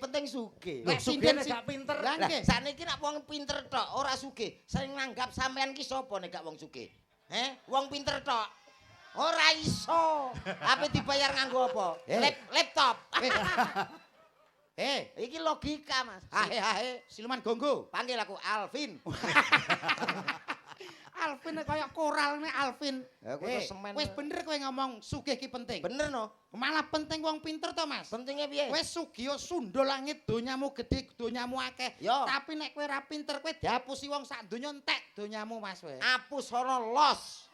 penting sugih. Lek sugih nek gak pinter. Lah saniki nek wong pinter tok ora sugih. Sing nanggap sampean ki sapa nek gak wong sugih? Wong pinter tok. Ora iso. Ape dibayar nganggo apa? Laptop. Iki logika, Mas. Siluman Gonggo. Panggil aku Alvin. Alvin kaya koral nek Alvin. Wis bener kowe ngomong sugih ki penting. bener no. Malah penting wong pinter to, Mas. Pentingnya piye? Wis sugih sundul langit donyamu gedhe, donyamu akeh. Yo. Tapi nek kowe ora pinter kowe diapusi wong sak donya entek donyamu, Mas kowe. Apus ana los.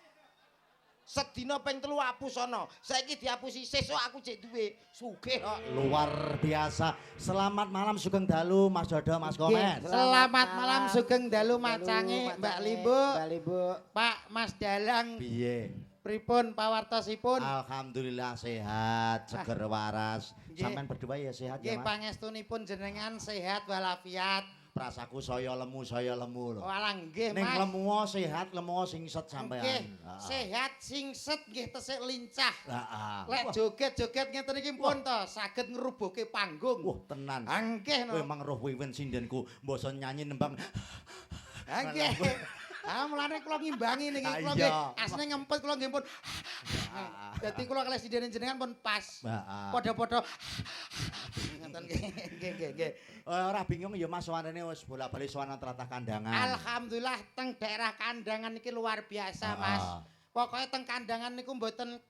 Sedina ping 3 apus ana. Saiki diapusi sesuk aku cek duwe. Sugih kok. Luar biasa. Selamat malam Sugeng Dalu Mas Dodo Mas Komen. Selamat malam Sugeng Dalu macange Mbak Limbu. Mbak Limbu. Pak Mas Dalang. Piye? Pripun pawartosipun? Alhamdulillah sehat, seger waras. Nggih. Sampean berdua ya sehat ya, Nggih Mas. pangestunipun jenengan sehat walafiat. Prasaku saya lemu lho. Walah nggih Ning Mas. lemuo sehat, lemuo singset sampean. Nggih, Heeh. sehat singset nggih tesih lincah. Heeh. Lek joget-joget ngeten iki pun to saged ngrubuhke panggung. Wah, tenan. Nggih Kowe no. emang roh wiwin sindenku, mbasa nyanyi nembang. Nggih. Mulane kula ngimbangi niki kula Iya. nggih asline ngempet kula nggih pun. Dadi kula kalih sidene jenengan pun pas. Heeh. Padha-padha ngoten nggih. Ora bingung ya Mas sowanene wis bolak-balik sowan tratah kandangan. Alhamdulillah teng daerah kandangan iki luar biasa, Mas. Pokoke teng kandangan niku mboten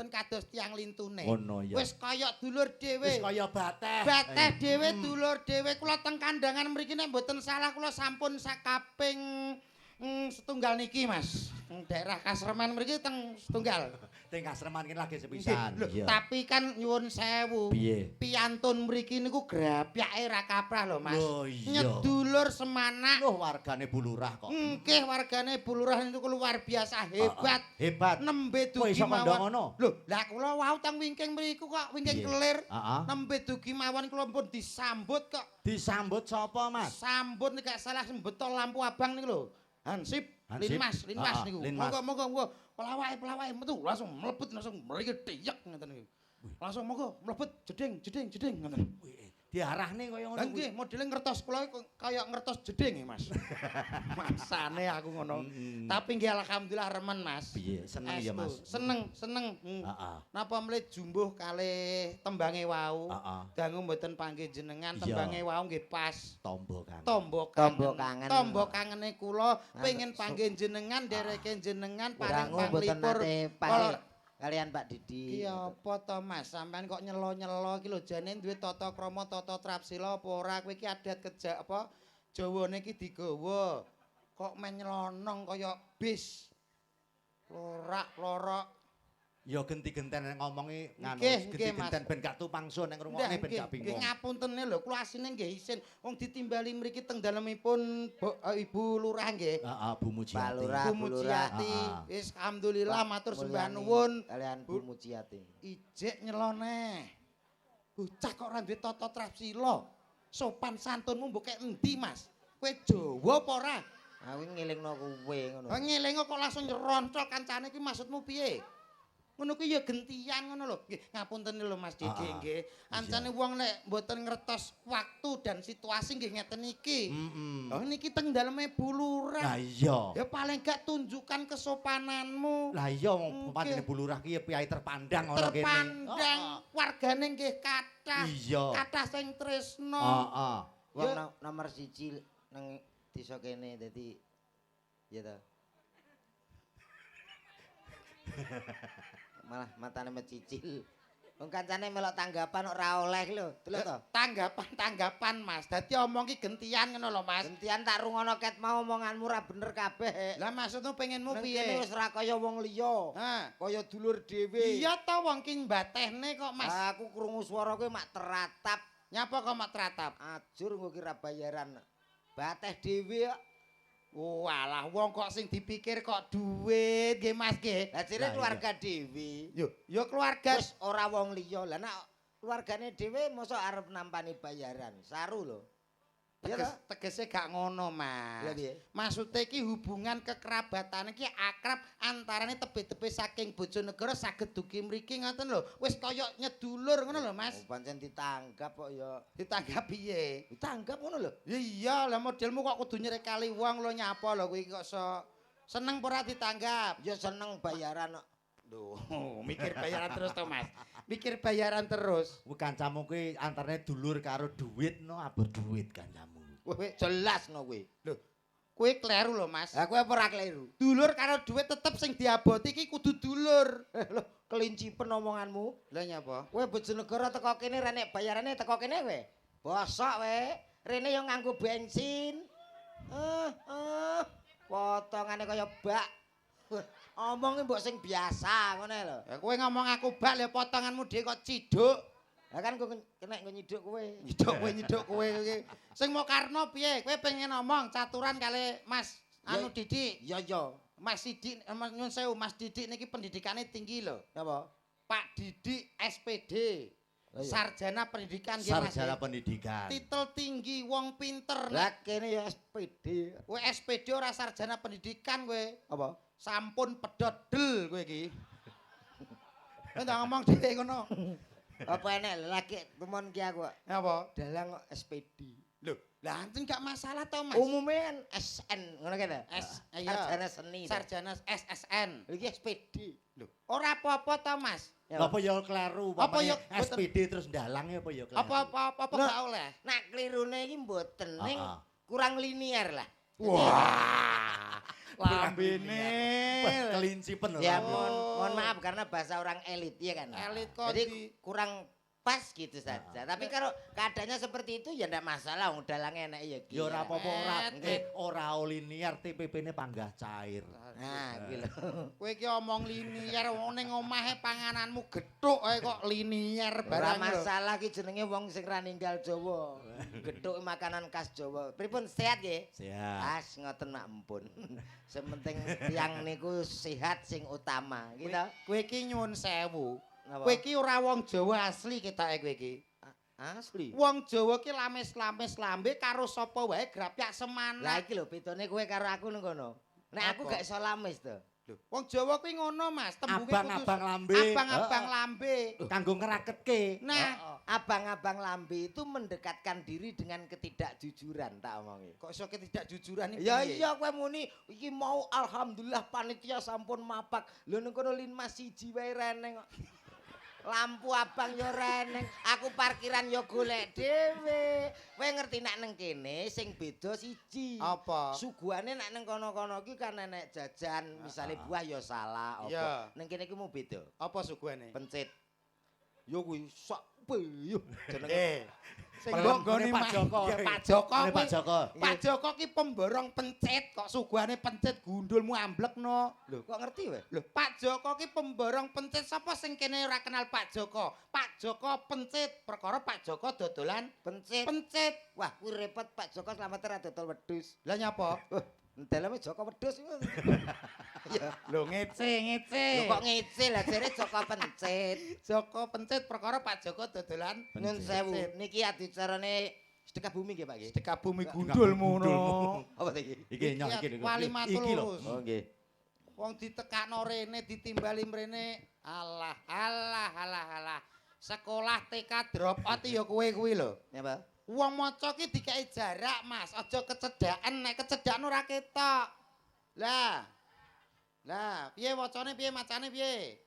kados tiyang lintune. Ngono ya. Wis kaya dulur dhewe. Wis kaya bateh. Bateh dhewe dulur dhewe kula teng kandangan mriki nek mboten salah kula sampun sakaping setunggal niki Mas. Daerah Kasreman mriki teng setunggal. Teng Kasreman kene lagi sepisan. Lho, tapi kan nyuwun sewu. Piye? Piyantun mriki niku grabyake ra kaprah lho Mas. Loh, iya. Nyedulur semanak. Loh wargane Bulurah kok. Nggih wargane Bulurah niku luar biasa hebat. Hebat. Nembe Kowe dugi iso kandha mawon. ngono? Lho, lah kula wau teng wingking mriku kok wingking Piye? kelir. Heeh. Nembe dugi mawon kula pun disambut kok. Disambut sapa, Mas? Sambut nek gak salah sembetol lampu abang niku lho. Hansip, Hansip? Linmas Heeh, niku. Linmas. Monggo pelawake metu langsung mlebet langsung mriki tiyek ngoten niku. Langsung monggo mlebet jeding ngoten. Diarahne kaya ngono. Lah nggih, modele ngertos kula kaya ngertos jeding Mas. Masane aku ngono. Tapi nggih alhamdulillah remen Mas. Piye? Seneng ya, Mas? Seneng. Heeh. Napa mlih jumbuh kalih tembange wau. Heeh. Dangu mboten panggih jenengan Iya. tembange wau nggih pas. Tombo kan. Tombo kangen. Tombo kangene kula pengen panggih jenengan dereke jenengan paring Dangu mboten panglipur. nate panggil kalian Pak Didi. Ki apa to Mas? Sampean kok nyelo-nyelo iki lho jane duwe tata krama tata trapsila apa ora? Kowe iki adat kejak apa Jawane iki digawa. Kok men nyelonong kaya bis. Lorak-lorok. Ya genti-genten ngomongi nganu, Nggih, genti-genten Mas. ben gak tupangsun nek ngrungokne ben gak bingung. Nggih ngapuntene lho, kula asine nggih isin wong ditimbali mriki teng dalemipun Ibu Lurah nggih. Heeh, Bu Mujiati. Pak Lurah. Bu Mujiati. Wis alhamdulillah matur sembah Mulyani nuwun. kalian Bu Mujiati. Ijek nyelone. Bocah kok ora duwe tata trapsila. Sopan santunmu mbok kek endi, Mas? Kowe Jawa apa ora? Aku ngelingno kowe ngono. Ngelingo kok langsung nyeroncol kancane iki maksudmu piye? Ngono kuwi ya gentian ngono lho. Nggih, ngapunten lho Mas Didi nggih. Ancane wong nek mboten ngertos waktu dan situasi nggih ngeten iki. Oh niki teng daleme Bulurah. Lah iya. Ya paling gak tunjukkan kesopananmu. Lah iya wong pantene Bulurah ki ya piyai terpandang ana kene. Terpandang wargane nggih kathah. Iya. Kathah sing tresno. Heeh. Wong nomor 1 nang desa kene dadi ya ta. Malah matane mecicil. Wong kancane melok tanggapan ora oleh lho. Delok to. Tanggapan Mas. Dadi omong ki gentian ngono lho Mas. Gentian tak rungono ket mau omonganmu ora bener kabeh. Lah maksudmu pengenmu Nang piye? kene wis ora kaya wong liya. Ha. Kaya dulur dhewe. Iya to wong ki mbatehne kok Mas. Aku krungu swara kowe mak teratap. Nyapa kok mak teratap? Ajur nggo kira bayaran. Bateh dhewe kok. Walah wong kok sing dipikir kok duit nggih Mas nggih. Lah jere keluarga dhewe. Yo keluarga Wis ora wong liya. Lah nek keluargane dhewe mosok arep nampani bayaran. Saru lho. Iya ta? Tegese gak ngono, Mas. Lha piye? Maksude iki hubungan kekerabatan iki akrab antarane tebe-tebe saking Bojonegoro saged dugi mriki ngoten lho. Wis kaya nyedulur ngono lho, Mas. Oh, pancen ditanggap kok ya. Ditanggap piye? Ditanggap ngono lho. Ya iya, lah modelmu kok kudu nyerek kali wong lho nyapa lho kuwi kok seneng ora ditanggap. Ya seneng bayaran kok. Duh, mikir bayaran terus to, Mas. Mikir bayaran terus. Kuwi kancamu kuwi antarane dulur karo duit no abot duit kancamu. Kowe Jelas no kuwi. lho, kowe kleru lho, Mas. Lah kowe apa ora kleru? Dulur karo duit tetep sing diaboti iki kudu dulur. Lho, kelincipen omonganmu. Lah nyapa? Kowe Bojonegoro teko kene rene bayarane teko kene kowe. Bosok kowe. Rene yo nganggo bensin. Potongane kaya bak. Omong mbok sing biasa ngono lho. Ya kowe ngomong aku bak lho potonganmu dhewe kok ciduk. Lah kan kowe kena nyiduk kowe. Nyiduk kowe iki. Sing mau karno piye? Kowe pengen ngomong caturan kali Mas anu Didik. Iya iya. Mas Didik, nyun sewu Mas Didik niki pendidikane tinggi lho. Apa? Pak Didik SPD. Oh, iya. Sarjana pendidikan nggih Mas. Sarjana pendidikan. Titel tinggi wong pinter. Lah kene ya SPD. Kowe SPD ora sarjana pendidikan kowe. Apa? Sampun pedhot del kowe iki. Kowe ndak ngomong dhewe ngono. Apa enek lagi temon ki aku. Apa? Dalang kok SPD. Lho, lah anten gak masalah to, Mas. Umumnya kan SN ngono kene. Iya. Sarjana seni. Sarjana SSN. Iki SPD. Lho, ora apa-apa to, Mas. Apa ya kleru Apa ya SPD terus ndalang apa ya kleru. Apa Nah. gak oleh? Nak klirune iki mboten ning Heeh. kurang linier lah. Wah. Lambene. Wah, kelincipen Ya lho. mohon maaf karena bahasa orang elit ya kan. Elit kok Jadi di- kurang pas gitu saja. Tapi kalau keadaannya seperti itu ya ndak masalah wong dalange enek ya. Ya ora apa-apa Eh, ora linear TPP-ne panggah cair. Nah, kuwi lho. Kowe iki omong linier wong ning omahe pangananmu gethuk ae kok linier Ora barang lho. masalah ki jenenge wong sing ra ninggal Jawa. Gethuk makanan khas Jawa. Pripun sehat nggih? Sehat. As ngoten mak empun. Sementing tiyang niku sehat sing utama, gitu. Kowe iki nyuwun sewu. Napa? Kowe iki ora wong Jawa asli ketoke kowe iki. Asli. Wong Jawa ki lamis-lamis lambe karo sapa wae grapyak Lah semana. iki lho bedane kowe karo aku nang kono. Nek aku Apa? gak iso lamis to. Lho, wong Jawa kuwi ngono, Mas. Tembunge Abang-abang lambe. Abang-abang lambe. Kanggo ngeraketke. Nah, Abang-abang lambe itu mendekatkan diri dengan ketidakjujuran tak omongi. kok iso ketidakjujuran iki? Ya piye? iya kowe muni iki mau alhamdulillah panitia sampun mapak. Lho ning kono lin mas siji wae reneng kok. Lampu abang yo reneng, aku parkiran yo golek dhewe. Kowe ngerti nek neng kene sing beda siji. Apa? Suguhane nek neng kono-kono iki kan enek jajan, misale buah yo salah Iya. apa. Neng kene iki mau beda. Apa suguhane? Pencit. Yo kuwi sak yo jenenge. Eh, sing Pelem mbok gone ngene Pak Joko. Ya Pak Joko. Ngene Pak kuwi- Joko. Pak Joko ki pemborong pencit kok suguhane pencit gundulmu amblekno. Lho kok ngerti wae? Lho, Pak Joko ki pemborong pencit sapa sing kene ora kenal Pak Joko? Pak Joko pencit, perkara Pak Joko dodolan Pencit. pencit. Wah, kuwi repot Pak Joko slamet ra dodol wedhus. Lah nyapa? Dalamnya Joko wedhus iku. Ya. Lho ngece. Lho kok ngecil lah jare Joko pencit. Joko pencit perkara Pak Joko dodolan Nyun Pencit. sewu. Niki adicarane sedekah bumi nggih Pak nggih. sedekah bumi gundulmu no. Apa iki? Iki nyok iki. Wali Iki lho. Matulus. Oh nggih. Wong ditekakno rene ditimbali mrene. Alah. Sekolah TK drop out ya kowe kuwi lho. Napa? Wong maca ki dikei jarak, Mas. Aja kecedaken, nek kecedaken ora ketok. Lah. Piye wacane piye macane piye?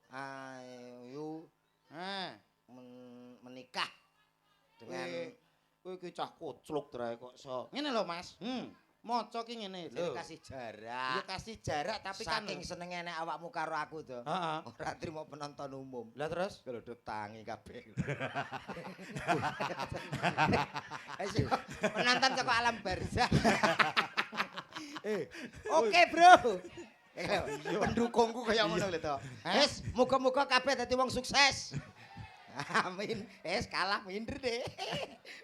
Ayo menikah dengan Kowe iki cah kocluk trae kok iso. Ngene lho, Mas. Maca ki ngene lho. kasih Ya jarak. kasih jarak tapi kan Saking senenge nek awakmu karo aku to. heeh. Ora trimo penonton umum. Lah terus Kalau do tangi kabeh. Penonton saka alam barzah. Oke, Bro. Pendukungku kaya ngono lho to. Wis, muga-muga kabeh dadi wong sukses. Amin. Kalah minder deh.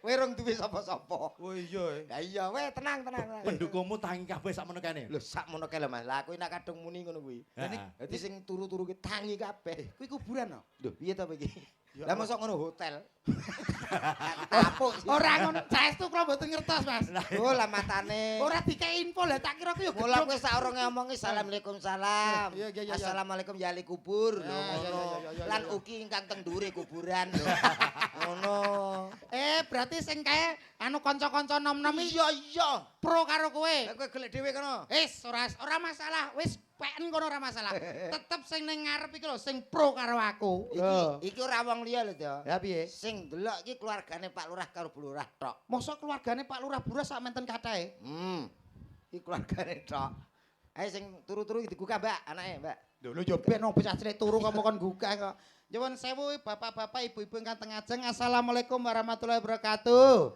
Kowe rong duwe sapa-sapa. Oh iya. Ya iya, tenang. Pendukungmu tangi kabeh sakmono kene. Lho sakmono kae lho Mas. Lah aku nek kadung muni ngono kuwi. Heeh. Dadi sing turu-turu ki tangi kabeh. Kuwi kuburan no? Lho piye to iki? Lah mosok ngono hotel. Tapuk. Ora ngono, saestu kula mboten ngertos, Mas. Oh lah matane. Ora dikei info lah tak kira ku ya Mula gedhog. kowe sak urunge omongi assalamualaikum salam. Iya, iya, iya. Assalamualaikum ya ahli kubur lho Ya, ya, ngono. ya, ya, ya, Lan ya. ugi ingkang teng ndure kuburan lho. Ngono. Berarti sing kae anu kanca-kanca nom-nom iki Iya. pro karo kowe. Lah kowe gelek dhewe kono. Ora masalah. Wis peken kono ora masalah. Tetep sing ning ngarep iki lho sing pro karo aku. Iki ora wong liya lho, To. Ya piye? Sing delok iki keluargane Pak Lurah karo Bu Lurah tok. Mosok keluargane Pak Lurah Buras sak menten kathahe. Iki keluargane tok. Ayo sing turu-turu dibuka, Mbak, anake, Mbak. Lho yo ben bocah cilik turu kok kon gugah kok. Nyuwun sewu bapak-bapak, ibu-ibu ingkang teng ajeng. Assalamualaikum warahmatullahi wabarakatuh.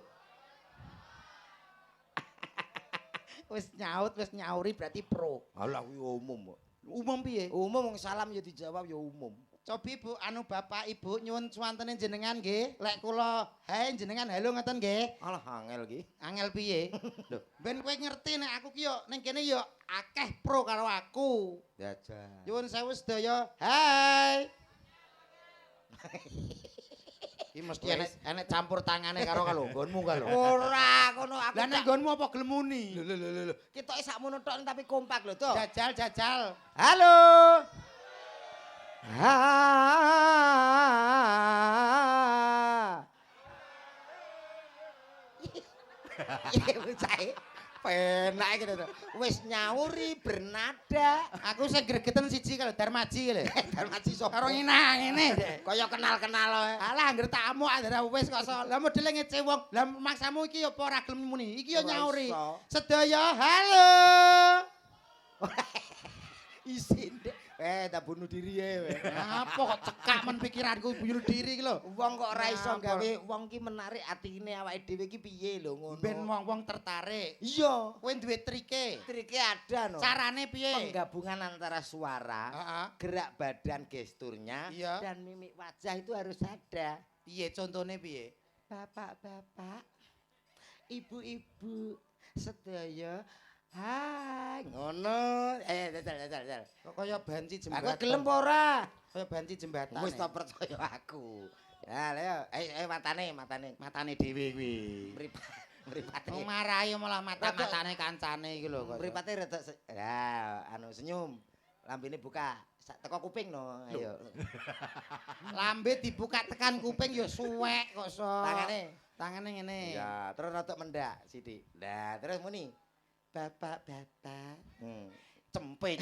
Wis nyauri berarti pro. Alah kuwi umum kok. Umum piye? Umum wong salam ya dijawab ya umum. Cobi Bu, anu Bapak Ibu nyuwun suwantene jenengan nggih. Lek kula hae jenengan halo ngoten nggih. Alah angel iki. Angel piye? Lho, ben kowe ngerti nek aku ki yo ning kene yo akeh pro karo aku. Jajan. Nyuwun sewu sedaya. Hai. Iki mesti enek campur tangane karo nggonmu ka lho. Ora kono aku. Lah nek nggonmu apa gelem muni? Lho. Ketoke sakmono tok tapi kompak lho, To. Jajal. Halo. Ha. Iya, bocah. Penak iki to. Wis nyauri bernada. Aku sing gregeten siji karo Darmaji lho. Darmaji sapa? Karo ngina ngene. Kaya kenal-kenal wae. Alah anggere tamu andara wis kok so. Lah modele ngece wong. Lah maksamu iki apa ora gelem muni? Iki yo Ora nyauri. iso. Sedaya halo. Isin. Tak bunuh diri ya. Apa kok cekak men pikiranku bunuh diri iki lho. Wong kok ora iso Ngapur. gawe wong ki menarik atine awake dhewe iki piye lho ngono. Ben wong-wong tertarik. Iya, Kowe duwe trike. trike ada no. Carane piye? Penggabungan antara suara, Heeh. gerak badan gesturnya Iya. dan mimik wajah itu harus ada. Piye contone piye? Bapak-bapak, ibu-ibu, sedaya. Hai, ngono. Dal. Kok kaya banci Aku jembatan. gelem apa ora? Kaya banci jembatan. Wis tak percaya aku. Ya, ayo matane. Matane dhewe kuwi. Mripate. Wong marahi malah mata-matane kancane iki lho kok. Mripate rada anu senyum. Lambene buka. Sak teko kuping no. Ayo. Lambe dibuka tekan kuping ya suwek kok so. Tangane ngene. Ya, terus rada mendak sithik. Lah, terus muni. Bapak-bapak. Cempe.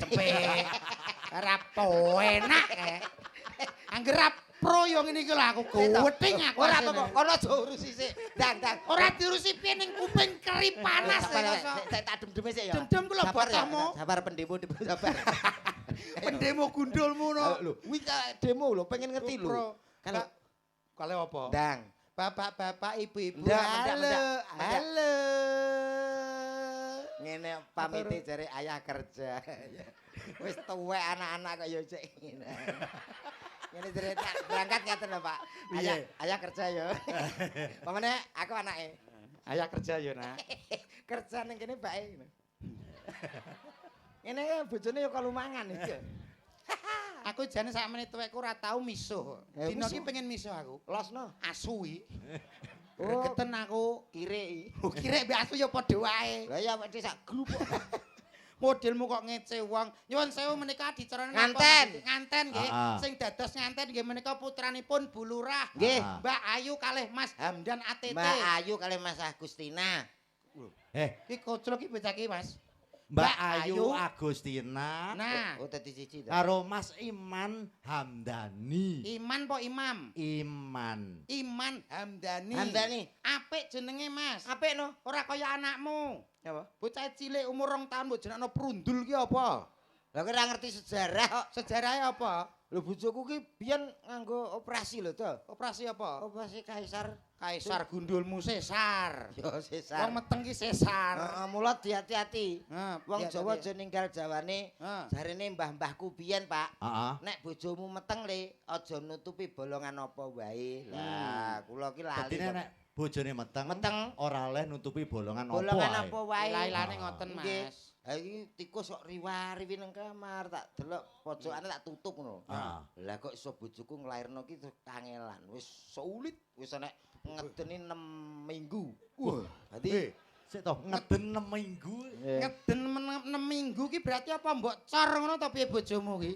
Ora enak Angger pro yo ngene iki lho aku gowething aku. Ora apa-apa, kono aja urusi sik. Dang. Ora diurusi piye ning kuping keri panas Saya tak dem-deme sik ya. Dem-dem ku lho botomu. Sabar pendemo sabar. Pendemo gundulmu no. Lho, kuwi demo lho, pengen ngerti lho. Kalau apa? Dang. Bapak-bapak, ibu-ibu. Mendak. Halo. Ngene pamite jare ayah kerja. Wis tuwek anak-anak kok ya cek ngene. Ngene jare berangkat ngaten lho, Pak. Ayah kerja ya. Pamane aku anake. Ayah kerja yo, Nak. Kerja ning kene bae. Ngene bojone ya kalumangan iki. Aku jane sak menit tuwekku ora tau misuh. Dino iki pengen misuh aku. Losno. Asu iki. Oh, Gregeten aku. kirek. Kirek mbek asu ya padha wae. Lah ya wis sak grup. Modelmu kok ngece wong. Nyuwun sewu menika dicerana nganten nggih. Sing dados nganten nggih menika putranipun Bu Lurah. Nggih. Mbak Ayu kalih Mas Hamdan ATT. Mbak Ayu kali Mas Agustina. Iki koclok iki bocah iki, Mas. Mbak Ayu Agustina Nah, Oh dadi siji to. karo Mas Iman Hamdani. Iman po Imam? Iman. Iman Hamdani. Hamdani. Apik jenenge, Mas. Apik no. Ora kaya anakmu. Apa? Bocah cilik umur 2 tahun mbok jenengno Prundul ki apa? Lah kowe ora ngerti sejarah kok. Sejarahnya apa? Lho bojoku ki biyen nganggo operasi lho to. Operasi apa? Operasi kaisar. Kaisar gundulmu sesar. Yo sesar. Wong meteng ki sesar. Heeh, mula hati-hati. Wong iya, Jawa iya. aja ninggal Jawane. Jarene mbah-mbahku biyen, Pak. Heeh. Nek bojomu meteng le, aja nutupi bolongan apa wae. Lah, kula ki lali. Dadine kok. nek bojone meteng. Meteng. Ora oleh nutupi bolongan apa Bolongan wae. apa wae. Lailane ngoten, Nggih. Mas. Ha iki tikus kok riwa-riwi nang kamar, tak delok pojokane tak tutup ngono. Ah. Lah kok iso bojoku nglairno ki terus kangelan. Wis sulit, wis nek ngedeni 6 minggu. Wah, dadi Sik toh ngeden 6 minggu. Ngeden 6 minggu ki berarti apa mbok cor ngono ta piye bojomu ki?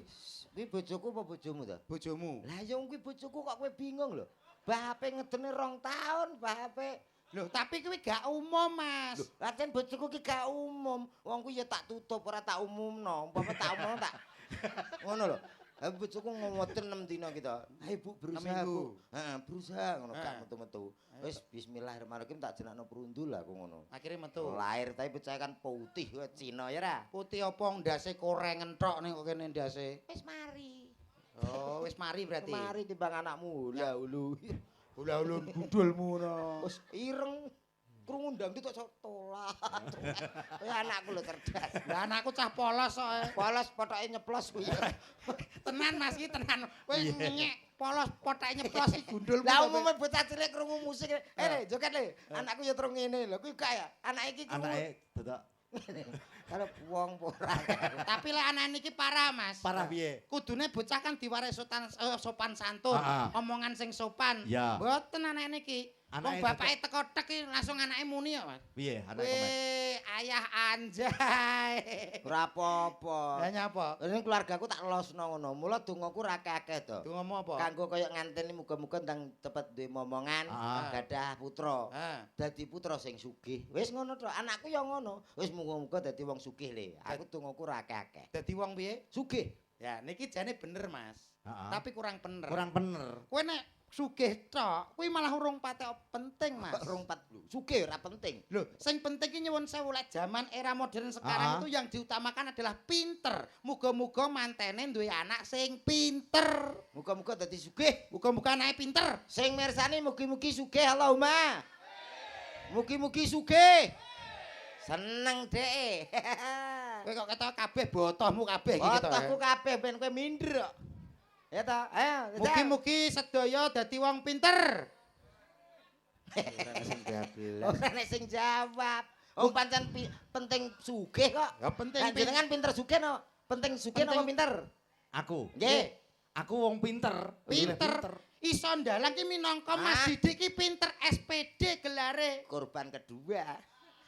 kuwi bojoku apa bojomu ta? Bojomu. Lah ya kuwi bojoku kok kowe bingung lho. Bahape ngedene 2 tahun, bahape. Loh, tapi kuwi gak umum, Mas. Latihan bojoku ki gak umum. Wong kuwi ya tak tutup ora tak umumno. Umpama tak umumno tak ngono lho. Ha bojoku ngomotén 6 dina kita. Hai Bu, berusaha Bu. Heeh, berusaha ngono gak metu-metu. Wis bismillahirrahmanirrahim tak jenakno perundul aku ngono. Akhire metu. Lahir tapi bocah kan putih kok Cina ya ra. Putih apa ndase korengen tok ning kok kene ndase. Wis mari. Oh, wis mari berarti. Mari timbang anakmu. Lah ulu. Ula-ulun budulmu no. Wis ireng krungu ndangdut kok tolak. Kowe anakku lho cerdas. Lah anakku cah polos kok. Polos potoke nyeplos kuwi. Tenan Mas iki tenan. Kowe nyek polos potoke nyeplos iki gundulmu. Lah umume bocah cilik krungu musik. Le, joget le. Anakku ya terus ngene lho. Kuwi gak ya. Anake iki krungu. Anake dadak Karo wong ora. Tapi lek anak niki parah, Mas. parah piye? Kudune bocah kan diwaris sopan santun, Ah, ah. omongan sing sopan. Ya. Mboten anak niki. Anake Wong bapake teko tek iki langsung anake muni kok, Mas. Piye anake komen? Ayah anjay. Ora apa-apa. Lah nyapa? Ini keluargaku tak losno ngono. Mula dongaku ra akeh to. Tunggu ngomong apa? Kanggo kaya nganteni muga-muga ndang cepet duwe momongan, Ah. gadah putra. Ah. Dadi putra sing sugih. Wis ngono to. Anakku ya ngono. Wis muga-muga dadi wong sugih le. Aku dongaku ra akeh-akeh. Dadi wong piye? Sugih. Ya, niki jane bener, Mas. Heeh. Tapi kurang bener. Kurang bener. Kowe nek sugih tok, kuwi malah urung patek penting, Mas. Rong 40. Sugih ora penting. Loh, sing penting ki nyuwun sewu lek zaman era modern sekarang itu yang diutamakan adalah pinter. Muga-muga mantene duwe anak sing pinter. Muga-muga dadi sugih. Muga-muga anake pinter. Sing mirsani mugi-mugi sugih Allahumma. Mugi-mugi sugih. Seneng dek. Kowe kok ketok kabeh botohmu kabeh iki to. Botohku kabeh ben kowe minder kok. Ya ta? Ayo. Mugi-mugi sedaya dadi wong pinter. Ora nek sing jawab. Oh pancen penting sugih kok. Ya penting Lah jenengan pinter sugih no. Penting sugih napa pinter? Aku. Nggih. Aku wong pinter. Pinter. Iso ndalang ki minangka Mas Didi ki pinter SPD gelare. Korban kedua.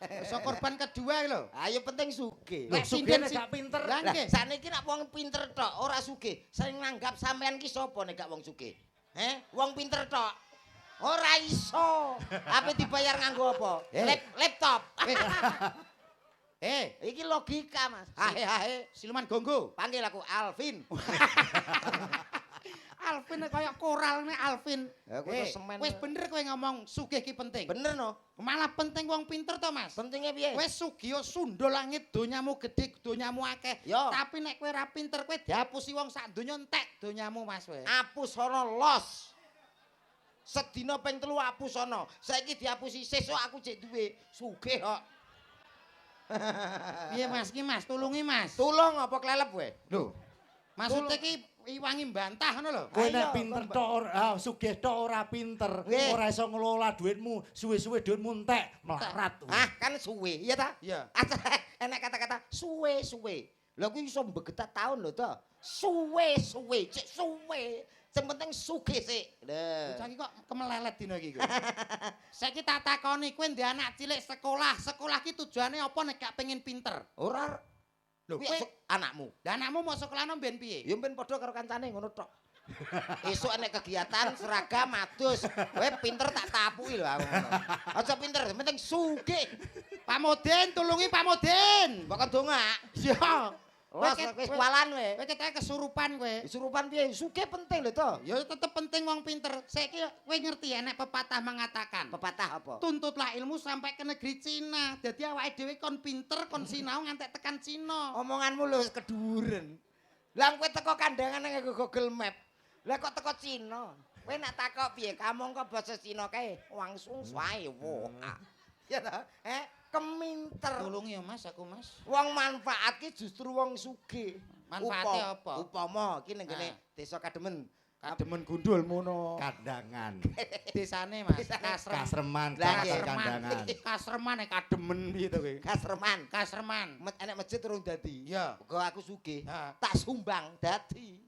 Iso korban kedua lho. Ayo penting sugih. Lek Sugih sinden nek gak pinter. Lah Lah nggih. sakniki nek wong pinter tok ora sugih. Sing nanggap sampean ki sapa nek gak wong sugih? Wong pinter tok. Ora iso. Ape dibayar nganggo apa? Laptop. Iki logika, Mas. Hae. Siluman gonggo. Panggil aku Alvin. Alvin kaya koral nek Alvin. Ya, aku terus semen. Wis bener kowe ngomong sugih ki penting. Bener no? Malah penting wong pinter to, Mas. Pentingnya piye? Wis sugih sundha langit donyamu gedhe donyamu akeh. Yo. Tapi nek kowe ora pinter kowe dihapusi wong sak donya entek donyamu, Mas kowe. Apus ana los. Sedina ping 3 apus ana. Saiki diapusi sesuk aku jek duwe sugih kok. Piye Mas ki Mas, tulungi Mas. Tulung apa klelep kowe? Lho. Maksudnya ki iwangi bantah ngono lho. Kowe Ayo, nek pinter Mbak. tok sugih tok ora pinter, Nggih. ora iso ngelola dhuwitmu, suwe-suwe dhuwitmu entek, melarat. Ah, kan suwe, iya ta? Iya. Enak kata-kata suwe-suwe. Lha kuwi iso mbegetak taun lho to. Suwe-suwe, cek suwe. Sing penting sugih sik. Lho. Bocah iki kok kemelelet dina iki kowe. Saiki tak takoni kowe ndek anak cilik sekolah. Sekolah ki tujuane apa nek gak pengen pinter? Ora Lho kuwi kowe anakmu. lah anakmu mau sekolahno mben piye? Ya mben padha karo kancane ngono tok. Esuk enek kegiatan seragam adus. Kowe pinter tak tapuki lho aku ngono. Aja pinter, yang penting sugih. Pak Modin, tulungi Pak Modin. Mbok dongak. Iya. Los wis kualan Kowe kowe. ketake kesurupan kowe. Disurupan piye? Sugih penting lho to. Ya tetep penting wong pinter. Saiki kowe ngerti enek pepatah mengatakan, Pepatah apa? tuntutlah ilmu sampai ke negeri Cina. Dadi awake dhewe kon pinter, kon sinau ngantek tekan Cina. Omonganmu lho keduren. Lah kowe teko kandangan nang Google Map. Lah kok teko Cina? Kowe nak takok piye? Kamu kok basa Cina kae langsung wae wo. Ya ta? Keminter. Tulungi ya Mas, aku Mas. Wong manfaat ki justru wong sugih. Manfaate apa? Upama iki ning Ah. gene Desa Kademen. Kademen gundulmu no. Kandangan. Desane Mas, Kasreman, Lah, kecamatan nggih. kandangan. Kasreman kademen piye to kowe? Kasreman. Kasreman. Enek masjid urung dadi. Iya. Muga aku sugih. Ha. Tak sumbang dadi.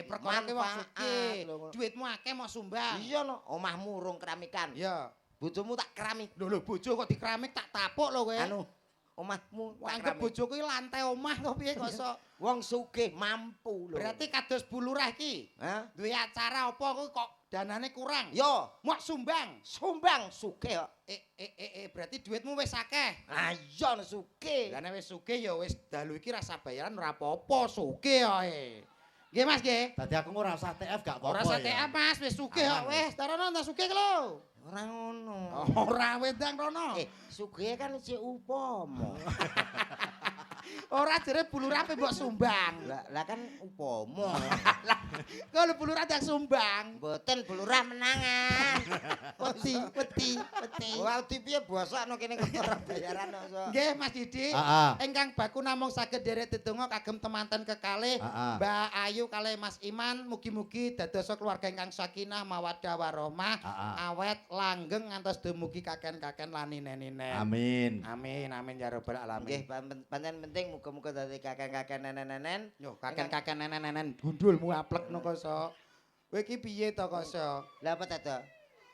Perkara ki wong Manfaat sugih. lho, ngono. Duitmu akeh mau sumbang. Iya no, omahmu urung keramikan. Iya. Bojomu tak keramik. Lho bojo kok dikeramik tak tapuk lho kowe. Anu, omahmu tak Anggap keramik. bojoku iki lantai omah kok piye kok iso. Wong sugih mampu lho. Berarti kados Bu Lurah iki. Hah? Duwe acara apa kok danane kurang? Yo, Mau sumbang. sumbang sugih kok. Berarti duitmu wis akeh. Ah iya no sugih. Lah nek wis sugih ya wis dalu iki rasa bayaran ora apa-apa, sugih ae. Nggih Mas nggih. Dadi aku ora usah TF gak apa-apa. Ora usah TF Mas, wis sugih kok Aman. wis. Tarono tak sugih lho. Ora ngono. Ora wedang rono. Sugih kan isih upama. Ora jere bulurah pe mbok sumbang. Lah kan upama. Kalau bulurah tak sumbang. Mboten bulurah menangan. Wedi. Wah, piye bosokno kene kok ora bayaran kok. Nggih Mas Didi. Heeh. Ingkang baku namung saged derek dedonga kagem temanten kekalih Heeh. Mbak Ayu kalih Mas Iman mugi-mugi dadosa keluarga ingkang sakinah mawaddah warahmah Heeh. awet langgeng ngantos dumugi kaken-kaken lan ninen-ninen. Amin. Amin ya rabbal Nggih, alamin. pancen penting muga-muga dadi kakek-kakek nenen-nenen. Yo kaken-kaken nenen-nenen gundulmu aplekno koso. Kowe iki piye to koso? Lah apa to?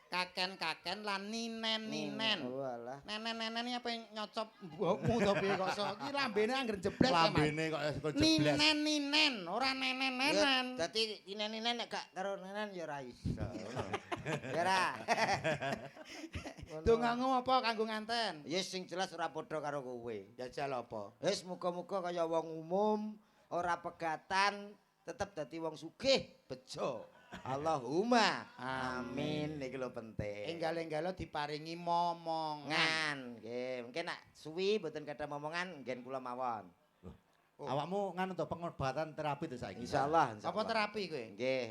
Kaken-kaken lan ninen-ninen. Walah. Nenen-nenen iki apa nyocop mbokmu to piye koso? Iki lambene angger jebles ya, Mas. Lambene kok jebles. Ninen-ninen, ora nenen-nenen. Dadi nenen-nenen nek gak karo nenen ya ora iso. Ya ora. Dongamu apa kanggo nganten? Ya sing jelas ora padha karo kowe. Jajal apa? Wis muga-muga kaya wong umum, ora pegatan, tetep dadi wong sugih, bejo. Allahumma amin niki lho penting. Enggal-enggalo diparingi momongan. Nggih, mungkin nak suwi mboten gadah momongan nggen kula mawon. Awakmu nganu to pengobatan terapi to saiki. Insyaallah. Apa terapi kowe? Nggih.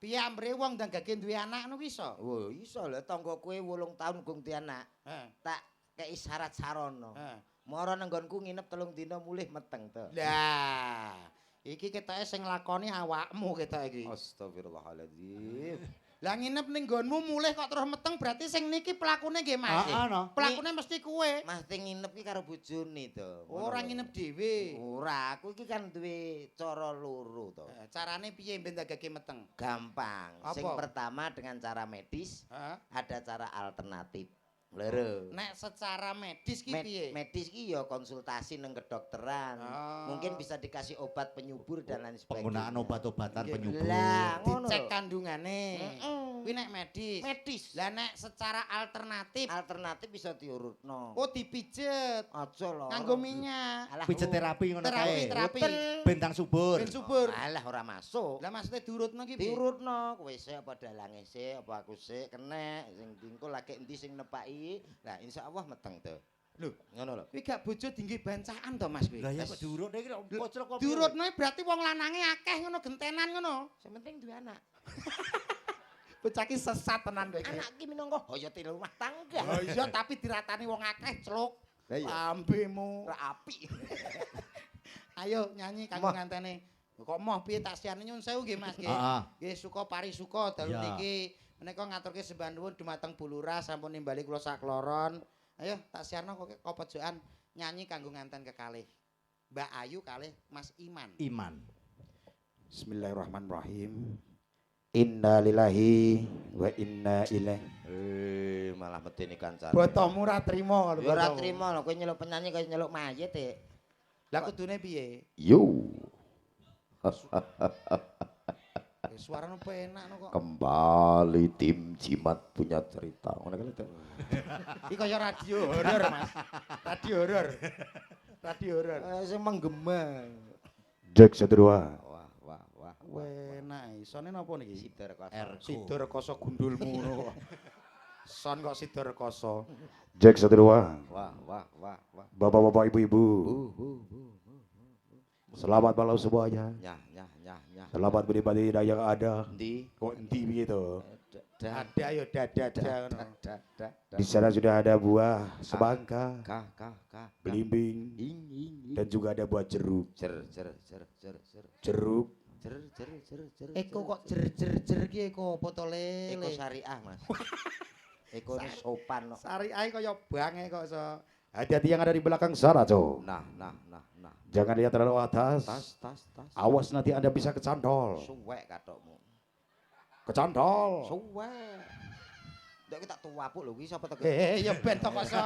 Piye ambre wong ndang gage duwe anak ngono iso? Oh, iso lho tangga kowe 8 taun gung di anak. Heeh. Tak kei syarat sarana. Heeh. Mara nang nggonku nginep 3 dina mulih meteng to. Lah, iki ketoke sing nglakoni awakmu ketoke iki. Astagfirullahaladzim. Lah nginep ning nggonmu mulih kok terus meteng berarti sing niki pelakune nggih Mas. Heeh no. Pelakune mesti kowe. Mas teng nginep ki karo bojone to. Ora nginep dhewe. Ora, aku iki kan duwe cara loro to. Carane piye ben dagake meteng? Gampang. Apa? Sing pertama dengan cara medis, Heeh. ada cara alternatif. Loro. Nek secara medis ki piye? Medis ki ya konsultasi nang kedokteran. Oh. Mungkin bisa dikasih obat penyubur dan lain sebagainya. Penggunaan obat-obatan Nggih. penyubur. Lah, ngono Dicek lho. kandungane. Heeh. Kuwi nek medis. Medis. Lah nek secara alternatif, Alternatif bisa diurutno. oh dipijet Aja lho. nganggo minyak. Alah, Pijet terapi ngono kae. Terapi. Boten. Bentang subur. Ben subur. Alah ora masuk. Lah maksudnya diurutno ki piye? Diurutno, kowe sik apa dalange sik, apa aku sik kenek, sing dingko lagi endi sing nepaki. Lah insyaallah meteng to. Lho, Ngono lho. kuwi gak bojo dinggi bancaan to Mas kuwi. Lah ya kok diurut iki kok pocrok kok. Diurutno berarti wong lanange akeh ngono gentenan ngono. Sing penting duwe anak. Bocah ki sesat tenan kowe iki. Anak ki minangka hayate rumah tangga. Oh iya tapi diratani wong akeh celuk. Lah iya. Lambemu. Ora apik. Ayo nyanyi kanggo Moh. ngantene. Kok moh piye tak siane nyun sewu nggih Mas nggih. Heeh. Nggih suka parisuka dalu Iya. niki menika ngaturke sembah nuwun dumateng Bu Lurah sampun nimbali kula sakloron. Ayo tak siarno kok pojokan nyanyi kanggo nganten kekalih. Mbak Ayu kalih Mas Iman. Iman. Bismillahirrahmanirrahim. Inna lillahi wa inna ilaihi. Malah medeni kancane. Botomu ora trima lho. Ya ora botomu. trima lho, kowe nyeluk penyanyi kaya nyeluk mayit e. Lah kudune piye? Yo. Suarane penak no kok. Kembali tim Jimat punya cerita. Ngono kan itu. Iki kaya radio horor, Mas. Radio horor. Radio horor. Sing menggema. Jack 1 2. Wah. Enak, isone napa niki? Sidar kos. Sida rekoso gundulmu ngono kok. Son kok sida rekoso. Jack 1 2. Wah. Bapak-bapak, ibu-ibu. Selamat malam semuanya. Nyah. Selamat menikmati hidangan yang ada. Ndi? Kok endi begitu? Ada yo dada ngono. Di sana sudah ada buah semangka, Kah. belimbing, Ing. dan juga ada buah jeruk. Jer. Jeruk Jer. Eko kok jer ki Eko apa to Le? Eko syariah, Mas. Eko ini sopan. Syariah kaya bange kok so. Hati-hati yang ada di belakang sana, Cok. Nah. Jangan lihat terlalu atas. Tas. Awas nanti Anda bisa kecantol. Suwek katokmu. Kecantol. Suwek. Ndek kita tuwapuk lho kuwi sapa to? Ya ben to kok so.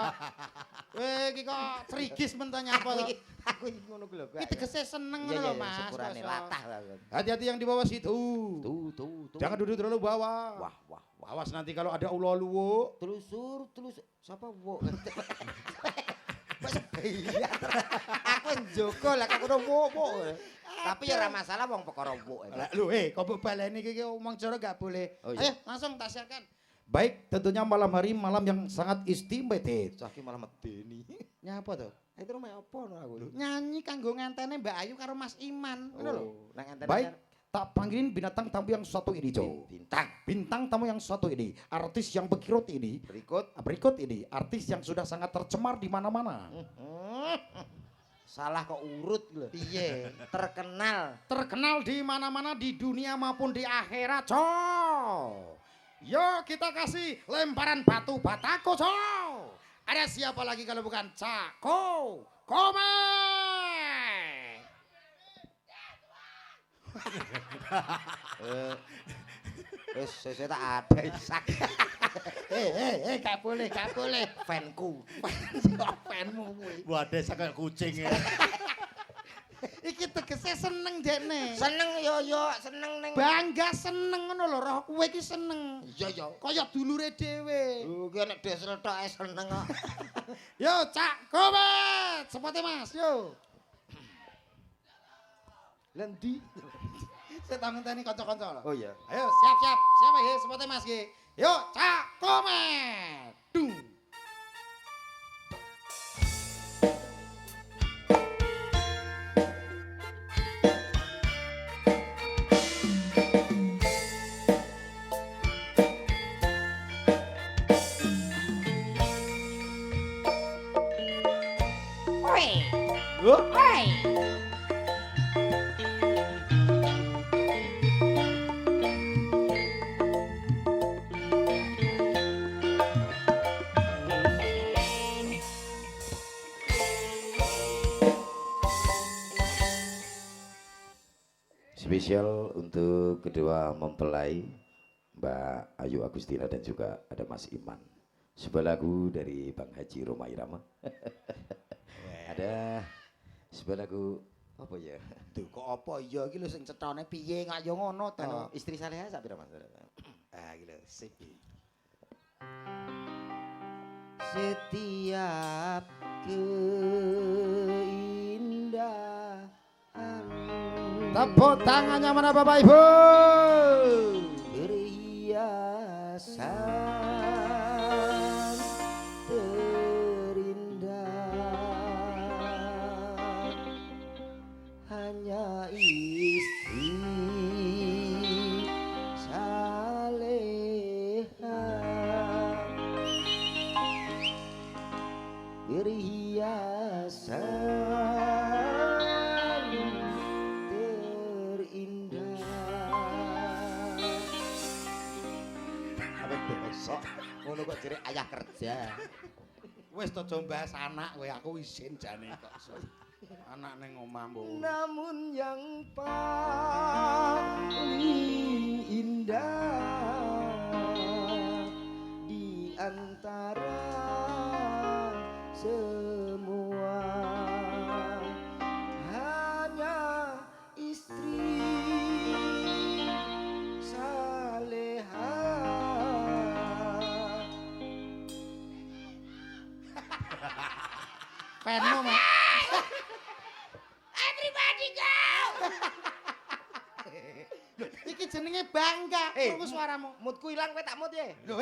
Iki kok frigis men to nyapa to. Aku ngono ku lho. Iki tegese seneng Iya, ngono lho Mas. Syukurane kok, so. latah lah. Hati-hati yang di bawah situ. Tuh. Jangan duduk terlalu bawah. Wah. Awas nanti kalau ada ulo luwo. Telusur. Sapa wo? Iya. Aku njogo lah kok ngono wo. Tapi ya ora masalah wong perkara wo. Lah lho kok mbok baleni iki omong cara gak boleh. Oh, iya. Ayo langsung tak siapkan. Baik, tentunya malam hari malam yang sangat istimewa. Cah ki malah medeni. Nyapa to? Itu rumah apa no aku? Nyanyi kanggo ngentene Mbak Ayu karo Mas Iman. Ngono lho. Nang antena. Baik, tak panggilin binatang tamu yang satu ini, Cok. Bintang tamu yang satu ini, artis yang berkirut ini. Berikut ini, artis yang sudah sangat tercemar di mana-mana. Salah kok urut lho. Piye? Terkenal di mana-mana di dunia maupun di akhirat, Cok. Yo kita kasih lemparan batu batako, Cok. Ada siapa lagi kalau bukan Cako Komeng? saya tak ada isak. Gak boleh. Fanku. Fanmu kuwi. Waduh sakal kucing ya. Iki tegese seneng dekne. Seneng seneng ning. Bangga seneng ngono lho, roh kowe iki seneng. Iya. Kaya dulure dhewe. Ki nek desel tok seneng kok. Yo Cak Komet, sepote Mas, yo. Lendi. Saya tak ngenteni kanca-kanca lho. Oh iya. Ayo siap. Siapa ya sepote Mas ki? Yo Cak Komet. Dung. Spesial untuk kedua mempelai Mbak Ayu Agustina dan juga ada Mas Iman. Sebuah lagu dari Bang Haji Roma Irama. Ada sebuah lagu apa ya? Duh kok apa iya iki lho sing cethone piye kok ya ngono to. Anu, istri Saleha sak pira Mas? Iki lho sik. Setiap keindahan Tepuk tangannya mana Bapak Ibu? perhiasan terindah hanya istri saleha perhiasan terindah. Apa besok ngono kok jere ayah kerja. Wis to aja bahas anak kowe aku isin jane kok. Anak ning omah mbok. Namun yang paling indah di antara semua hanya istri saleha. Penmu Mak. Iki jenenge bangga krungu suaramu. Moodku ilang kowe tak mood ya. Lho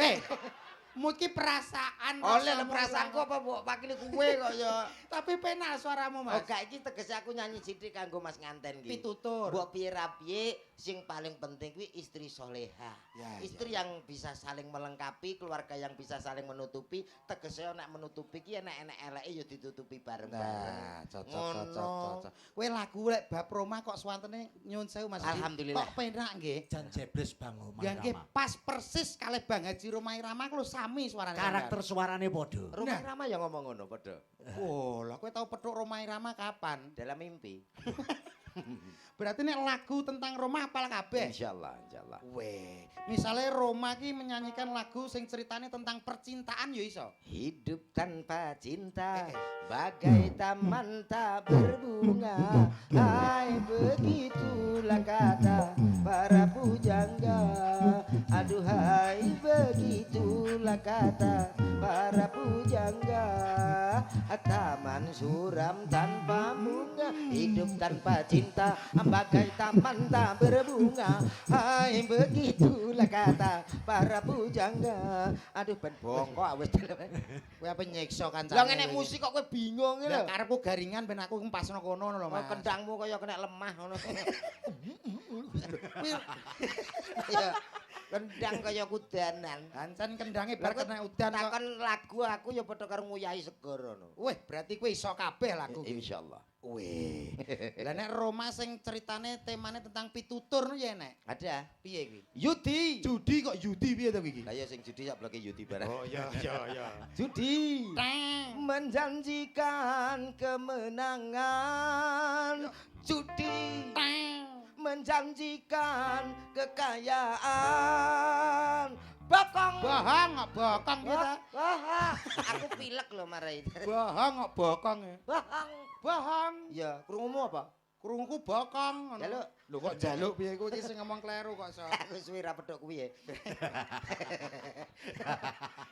mood ki perasaan. Oleh perasaanku apa mbok pakili kowe kok ya. Tapi penak suaramu Mas. Oh gak iki tegese aku nyanyi sithik kanggo Mas nganten iki. Pitutur. Mbok piye ra piye sing paling penting kuwi istri soleha. Ya, Istri yang bisa saling melengkapi, keluarga yang bisa saling menutupi, tegese nek menutupi ki enek-enek eleke ya ditutupi bareng-bareng. Nah, cocok Ngono. cocok. Kowe lagu lek bab Roma kok swantene nyuwun sewu Mas. Alhamdulillah. Kok penak nggih. Jan jebles Bang Omah Ya nggih Rama. pas persis kalih Bang Haji Roma Irama ku lho sami suarane. Karakter suarane padha. Rumah Rama ya ngomong ngono padha. Oh, lah kowe tau petuk Roma Irama kapan? Dalam mimpi. Berarti nek lagu tentang Roma apal kabeh. Insyaallah, insyaallah. Weh, misalnya Roma ki menyanyikan lagu sing ceritane tentang percintaan ya iso. Hidup tanpa cinta bagai taman tak berbunga. Hai begitulah kata para pujangga. Aduhai begitulah kata para pujangga. Taman suram tanpa bunga, hidup tanpa cinta bagai taman tak berbunga. Hai begitulah kata para pujangga. Aduh ben bongkok wis. Kowe apa nyiksa kancane? Lah ngene musik kok kowe bingung ngene Lah lho. karepku garingan ben aku ngempasno kono lho Oh, Mas. kendangmu kaya kena lemah ngono. Ya, kendang kaya kudanan. Ancen kendange Lah bar kowe kena udan kok. takon lagu aku ya padha karo nguyahi segara ngono. Weh, berarti kowe iso kabeh lagu. Insyaallah. Weh. Lah nek Roma sing ceritane temane tentang pitutur no ya nek. Ada. Piye kuwi? Yudi. Judi kok Yudi piye to iki? Lah ya sing judi sak bloke Yudi barang. Oh iya. Judi. Menjanjikan kemenangan. Judi. Menjanjikan kekayaan. Bokong. Bohong kok bokong kita. Wah, aku pilek lho marai. Bohong kok bokong ya. Bohong. Bohong. Ya, krungumu apa? Krungku bokong ngono. Jaluk. Lho kok jaluk piye kowe iki sing ngomong kleru kok so. Aku suwi ra pedhok kuwi ya.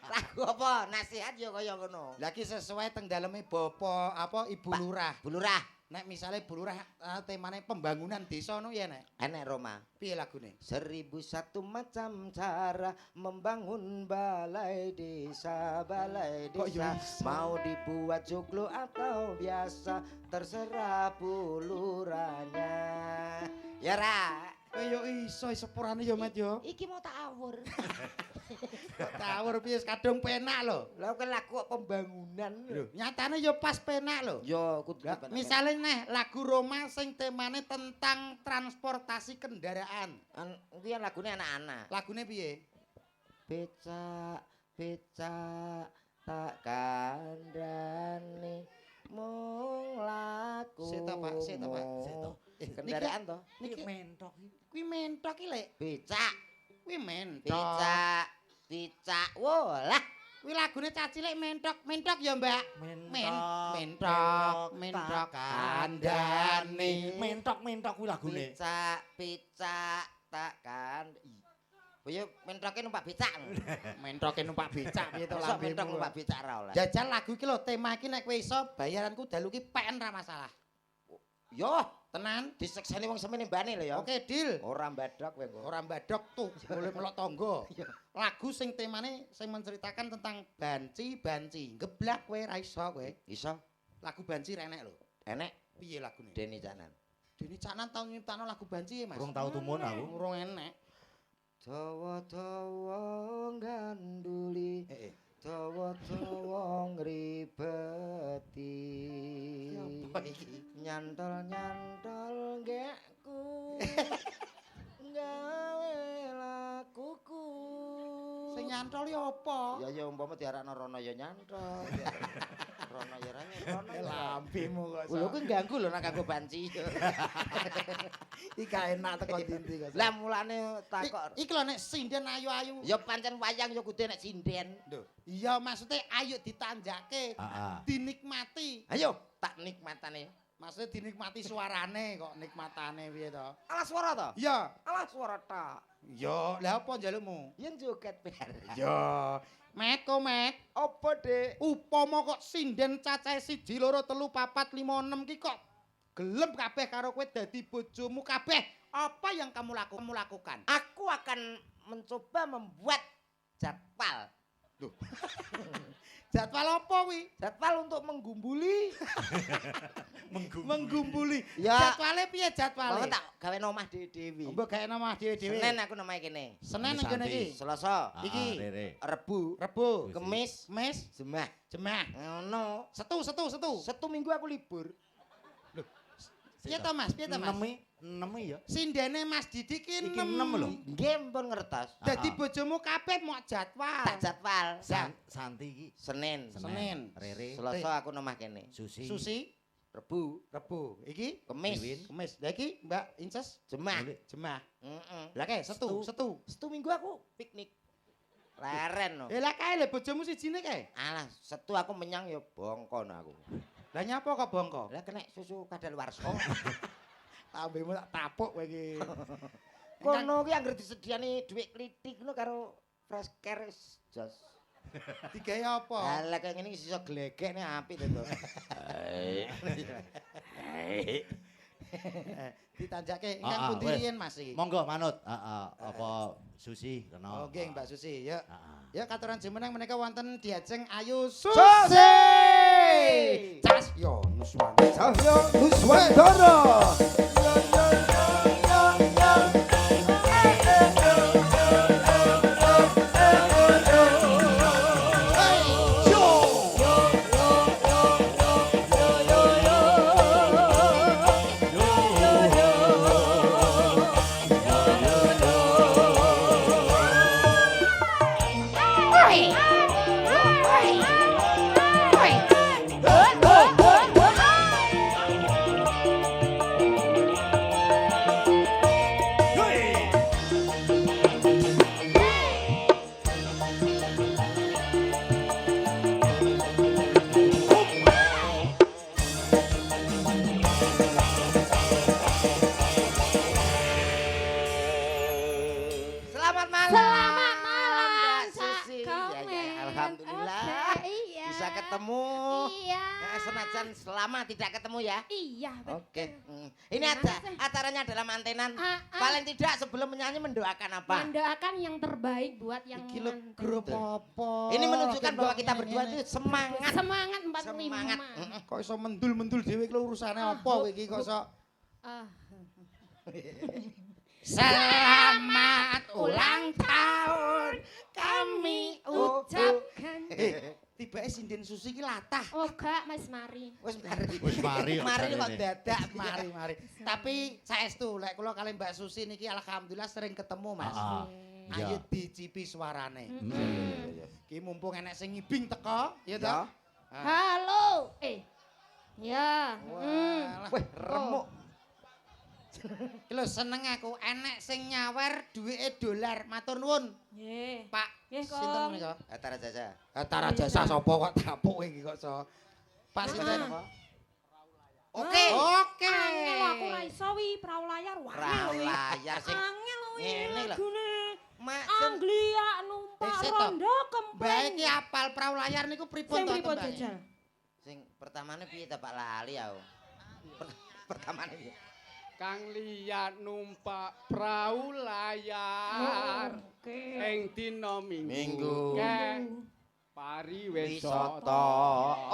Lagu apa? Nasihat ya kaya ngono. Lah iki sesuai teng daleme bapak apa Ibu Lurah. Bu Lurah, Nek misalnya Bu Lurah temane pembangunan desa no ya nek. enek Roma. Piye lagune? 1001 macam cara membangun balai desa, balai Kok ya desa. iso? Mau dibuat joglo atau biasa, terserah puluranya. Ya ra. Yo iso sepurane yo Mat yo. Iki mau tawur. Tawur piye kadung penak lho. Lah kan lagu kok pembangunan. Lho, nyatane yo pas penak lho. Yo kudu Lah, misale neh lagu Roma sing temane tentang transportasi kendaraan. kuwi lagune anak-anak. Lagune piye? Becak, becak tak kandhani mung laku. Sik to, Pak, sik to, Pak, sik to. Kendaraan to. Niki mentok iki. kuwi mentok iki lek. Becak, Kuwi mentok. becak, becak. Wolah, Kuwi lagune cacilik mentok, mentok ya, Mbak. Mentok, Mentok kandhani. Mentok kuwi lagune. becak, becak tak kandhani. Kowe mentroke numpak becak. Mentoke numpak becak piye to Mosok lambemu. mentok numpak becak ra oleh. Jajal lagu iki lho, tema iki nek kowe iso bayaranku dalu ki pen ra masalah. Yo, Tenan? disekseni wong semene mbane lho ya. Oke, deal. Ora mbadhok kowe kok. Ora mbadok tuh, boleh melok tangga. Lagu sing temane sing menceritakan tentang banci, geblak kowe ra iso kowe. Iso Lagu banci ra enek lho. enek Piye lagune? Deni Canan. Dene Canan tau nyiptakno lagu banci ya, Mas. Urung tau tumun aku. Urung enek. Dawa-dawa ganduli, Heeh. dawa-dawa ngribeti. Apa iki? Nyantol-nyantol gekku. Gawe lakuku. Sing nyantol ya apa? Ya umpama diarakno Rono ya nyantol. Rono ya ra nyantol. Lambemu kok. Lho kuwi ganggu lho nek kanggo banci. Iki gak enak teko dinti kok. Lah mulane takok. Iki lho nek sinden ayu-ayu. Ya pancen wayang ya kudu nek sinden. Lho, iya maksudnya ayo ditanjake, Heeh. dinikmati. Ayo tak nikmatane. Maksudnya dinikmati suarane kok nikmatane piye to? Alah swara to? Iya. Alah swara tok. Yo, lah apa njalukmu? Yen joget bareng. Yo. Mek kok mek. Apa, Dik? Upama kok sinden cacahe 1 2 3 4 5 6 ki kok gelem kabeh karo kowe dadi bojomu kabeh. Apa yang kamu lakukan? Aku akan mencoba membuat jadwal. Jadwal apa kuwi? Jadwal untuk menggumbuli. Menggumbuli. Ya. Jadwale piye Mau jadwale? tak gawe nomah dhewe-dhewe. Mbok gawe nama dhewe-dhewe. Senin aku nomah kene. Senin nang kene iki. Selasa, Iki. Rere. Rebu, Rebo, Kemis, Kamis, Jumat. Jemah. Ngono. Setu. Setu minggu aku libur. Piye to Mas? Piye to Mas? 6 ya. Sindene Mas Didi ki Iki 6 6 lho. Nggih pun ngertos. Dadi bojomu kabeh mau jadwal. Tak jadwal. Santi iki. Senin, Senin. Rere. Selasa aku nomah kene. Susi. Susi, Rebu, Rebo. Iki Kemis, Wiwin. Kamis. Lah iki Mbak Inces Jumat. Boleh. Jemah. Heeh. Lah kae setu. Setu minggu aku piknik. Leren no. Lah kae lho bojomu sijine kae. Alah, setu aku menyang ya bongkon aku. Lah nyapa kok bongko? Lah kena susu kadaluwarsa. Tambemu tak tapuk kowe iki. Kono ki anggere disediani dhuwit klitik ngono karo fresh care jos. Digawe apa? Lah kaya ngene iki iso glegek nek apik to. Ditanjake Ah, ingkang ah, pundi wes. riyen Mas iki? Monggo manut. Apa Susi kena. Oh nggih Mbak Susi ya. Heeh. Ya katuran jemenang menika wonten Diajeng Ayu Susi! Cas yo Nuswantara. Cahyo Nuswantara. Selamat malam. Selamat malam, Mbak Sak Susi. Komen. Ya, alhamdulillah. Iya. Bisa ketemu. Iya. Senajan selama tidak ketemu ya. Iya, betul. Oke. Ini Terima ada kasih. acaranya dalam mantenan. Ah, ah. Paling tidak sebelum menyanyi mendoakan apa? Mendoakan yang terbaik buat yang Iki lho manten. grup apa? Ini menunjukkan bahwa kita Ngene, berdua ngene. itu semangat. Semangat 45. Semangat. Kok iso mendul-mendul dhewe iki lho urusane apa kowe iki kok iso Ah. Selamat ulang tahun kami Ucapkan. tibake sinden Susi iki latah. Oh, gak, Mas Mari. Wis mari. Wis mari. Mari kok acarane. dadak Mari. Tapi saestu lek kula kali Mbak Susi niki alhamdulillah sering ketemu Mas. Ah, Eh, Ayo Iya. dicipi suarane. mm-mm. Iki mumpung enek sing ngibing teko, ya Ya. toh? Ah. Halo. Ya. Walah. Wih, remuk. Iki lho seneng aku enek sing nyawer duwike dolar. Matur nuwun, Nggih. Pak. Nggih, Sinten Kong. menika? Atara jasa. Tara jasa sapa kok tapuk iki kok so. Pak sinten? Ah. Oke. Oke. Angel aku ra iso wi prau layar. Wah, Prau wi. layar sing Angel wi ngene lho. lagune. Mak Jen. Anglia numpak Sik, toh. rondo Baik kempeng. iki apal prau layar niku pripun Sing to pripun tembake? jajal? Sing pertamane piye ta Pak lali aku. Pertamane piye? Kang liat numpak prau layar Oke. ing dina Minggu. ke pariwisata. Wisata.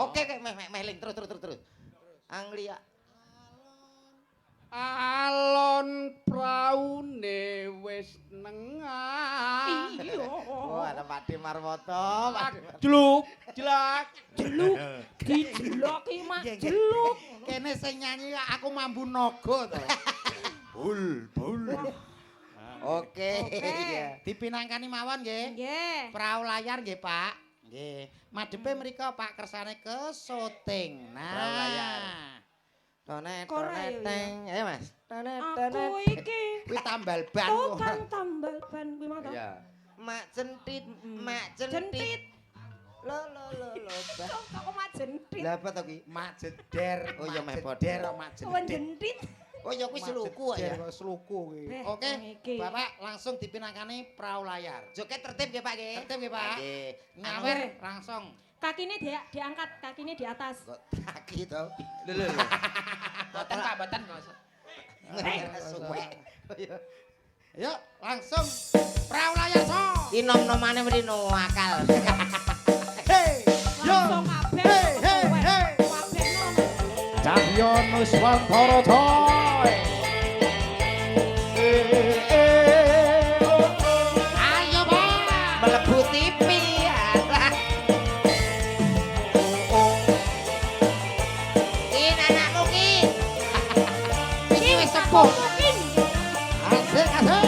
Oke kek meh ling terus. Anglia. Alon praune wis nengah. Iya. Oh, ada Pak De Marwoto. Gluk, jelak. Jeluk. Dijeloki mak jeluk. Kene sing nyanyi aku mambu naga to. Bul. Oke. Oke. Iya. Dipinangkani mawon nggih. Nggih. Prau layar nggih, Pak. Nggih. Madhepe mriko Pak kersane ke syuting. Nah. Prau layar. Tonet Korea, ya. teng. Ayo Mas. Tonet Aku iki Kuwi tambal ban. tukang tambal ban kuwi mah to. Iya. Mak centit, mak Jentit. centit. Lo. Bah. Kok mak jentit. Lah apa to ki? Mak jeder. Oh, ya, meh jeder padha. kok mak Kawan jeder. jentit. Oh ya kuwi seluku ya. Kok seluku kuwi. Beh, Oke, iki. Bapak langsung dipinangkani prau layar. Joget tertib nggih Pak nggih. Tertib nggih, Pak. Nggih. Ngawer langsung. Kakine diangkat, kakine di atas. Kok kaki to. Lho. Boten Pak, boten kok. Suwe. Yuk, langsung prau layar so. Ki nom-nomane mrene akal. Hey, yo. iso kabeh. Kabeh ngono. Cahyo Nuswantara coy. Ayo, Pak. Mlebu TV. Alah. Ki anakmu ki. Iki wis sepuh. Asik, asik.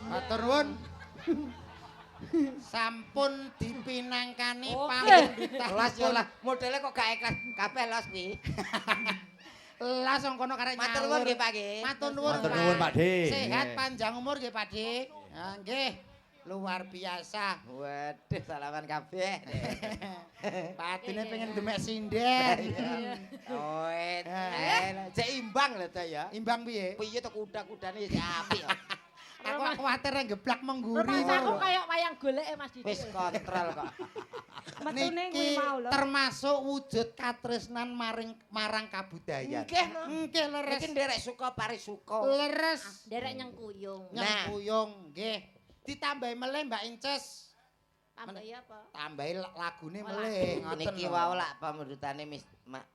Matur nuwun. Sampun dipinangkani pamundhutan. Las yo lah, modele kok gak ikhlas kabeh los kuwi. Las wong kono karek Matur nuwun nggih Pak nggih. Matur nuwun. Matur nuwun, Pak Dik. Sehat panjang umur nggih Pak Dik. Ah, nggih. Luar biasa. Waduh, salaman kabeh. Patine pengen demek sinden. Oh, cek imbang lho ta ya. Imbang piye? Piye to kuda-kudane ya apik. Aku kuwatir ngeblak mengguri. Aku kayak wayang goleke Mas Didi. Wis kontrol kok. Metune kuwi Niki mau lho. termasuk wujud katresnan marang kabudayan. Nggih, no. Nggih leres. Iki nderek suka parisuka. Leres. Derek nyengkuyung. Nah. Nyempuyung nggih. Ditambahi meleh Mbak Inces. Tambah ya apa? Tambahi lagune meleh. ngoten Niki lho. wau lak pamundhutane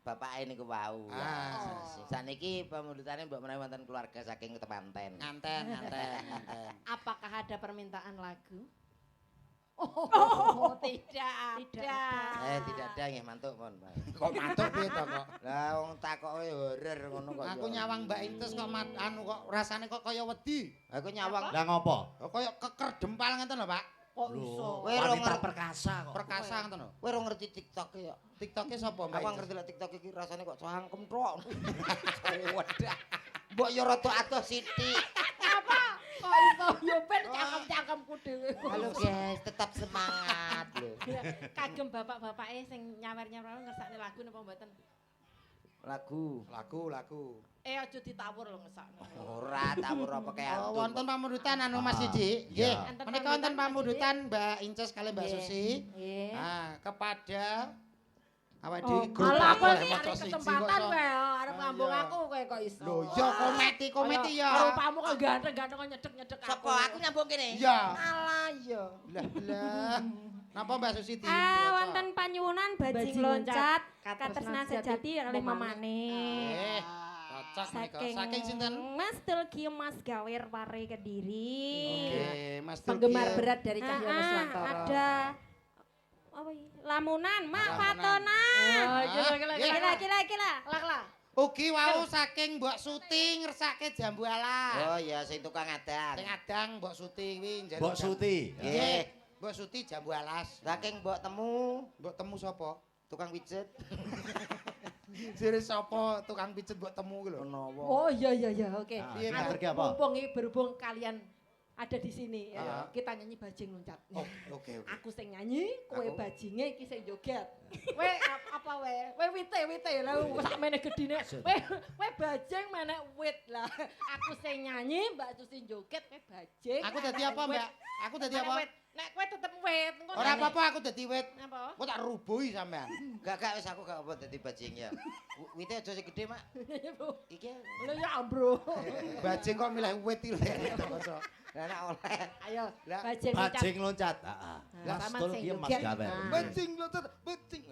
bapake niku wau. Ah. Saniki pamundhutane mbok menawi wonten keluarga saking temanten. Nganten. Apakah ada permintaan lagu? Oh, tidak. Tidak ada nggih mantuk pun. Kok mantuk piye to kok? Lah wong takoke horor ngono kok. Aku nyawang Mbak Inces kok anu kok rasane kok kaya wedi. Aku nyawang. Lah ngopo? Kok kaya keker dempal ngeten lho, Pak. Kok iso? Kowe Wanita perkasa kok. Perkasa ngeten lho. Kowe ora ngerti TikTok ya. TikToke sapa Mbak Aku Inces? ngerti lek TikTok iki rasane kok cangkem tok. Wedah. Mbok yo rada atuh sithik. Apa? Kok iso yo ben cangkem-cangkemku dhewe. Halo guys, tetap semangat lho. Kagem bapak-bapake sing nyawer-nyawer ngersakne lagu napa mboten? Lagu. Aja ditawur lho ngesakne. Ora tawur apa kaya Oh, wonten pamundutan anu Mas Didi. Nggih. Iya. Menika wonten pamundutan Mbak Inces kali Mbak Susi. Nggih. Ah, kepada awak Oh, dhewe grup malah aku apa, iki maca arek siji kesempatan kok, wae arep ngambung iya. aku kowe kok iso. Lho, ya kometi ya. Rupamu kok ganteng-ganteng kok nyedek-nyedek aku. Sapa aku nyambung kene? Iya. Alah iya. Lah. Napa Mbak Susi di? Wonten panyuwunan bajing loncat katresnan sejati lima maneh. Cocok menika. Saking Saking sinten? Mas Tulki Mas Gawir Pare Kediri. Oke, Mas Penggemar Tulki. berat dari Cahyo Nuswantara. Ada apa ini? Lamunan, Mak Lamunan. Fatona. Ah, Gila. Lah. Ugi wau saking Mbok Suti ngersake jambu alas. Oh iya sing tukang adang. Sing adang Mbok Suti kuwi njaluk. Mbok Suti. Nggih. Mbok Suti jambu alas. Saking mbok temu Mbok temu sapa? tukang pijet. Jere sapa tukang pijet mbok temu ku lho. Menawa. Oh iya oke. Ah, Piye, ngatur Kak? ki apa? Mumpung iki berhubung kalian ada di sini, Ah. kita nyanyi bajing loncat. Oh, oke. Aku sing nyanyi, kowe Aku- bajinge iki sing joget. Kowe apa wae? Kowe wite lha sakmene gedine. Kowe bajing menek wit lah. Aku sing nyanyi, Mbak Susi joget, kowe bajing. Aku dadi apa, Mbak? Aku dadi apa? Nek kowe tetep wit. engko Ora nyanyi. apa-apa aku dadi wit. Apa? Kok tak rubuhi sampean. Gak wis aku gak apa dadi bajing ya. Wite aja sing gedhe, Mak. Iki Lho ya, Bro. Bajing kok milih wit iki lho. lah nek oleh. Ayo, Lah, bajing loncat. Bajing loncat. Heeh. Lah, Mas sama Tulki sing Mas joget. Gawer. Nah. bajing loncat, bajing.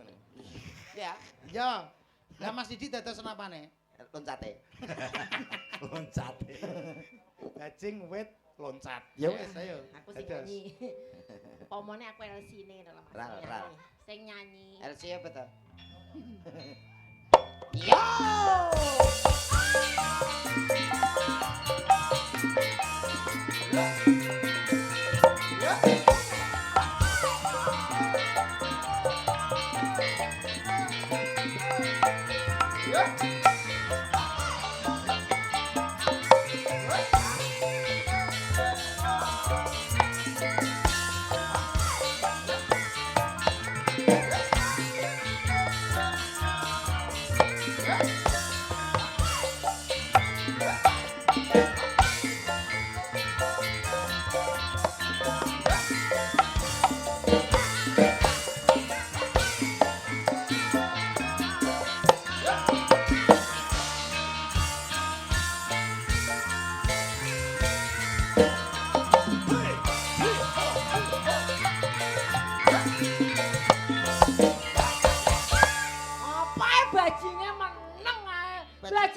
Ya, Ya. Lah Mas Didi dados napane? loncate. Loncat. Bajing wit loncat. Ya wis ayo. Aku sing Dados. nyanyi. Pomone aku LC-ne dalam Ral. Sing nyanyi. LC apa to? Yo!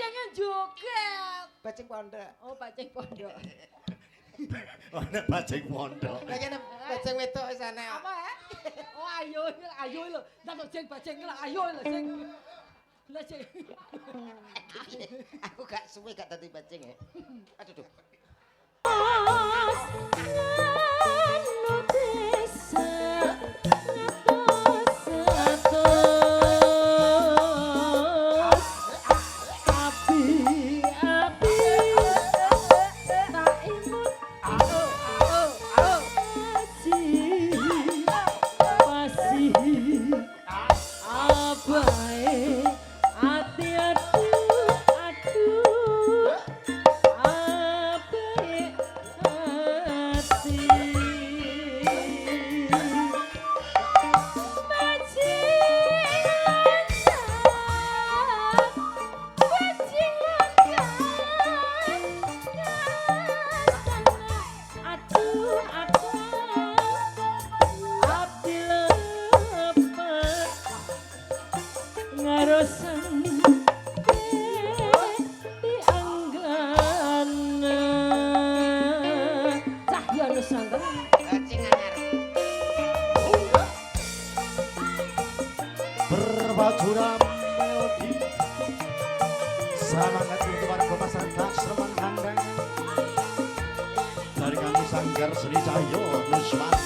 bajengnya joget. Bajing pondok. Oh, bajeng pondok. Ana bajing pondok. Lah kene bajing wedok sana. Apa ya? Oh, ayo lho. Ndak bajeng lah, ayo lho sing. Lah sing. Aku gak suwe gak dadi bajing ya. Aduh duh. Bajing anyar. Berbajuran melodi semangat untuk warga masyarakat Sleman Kandang dari kami Sanggar Seni Cahyo Nuswanto.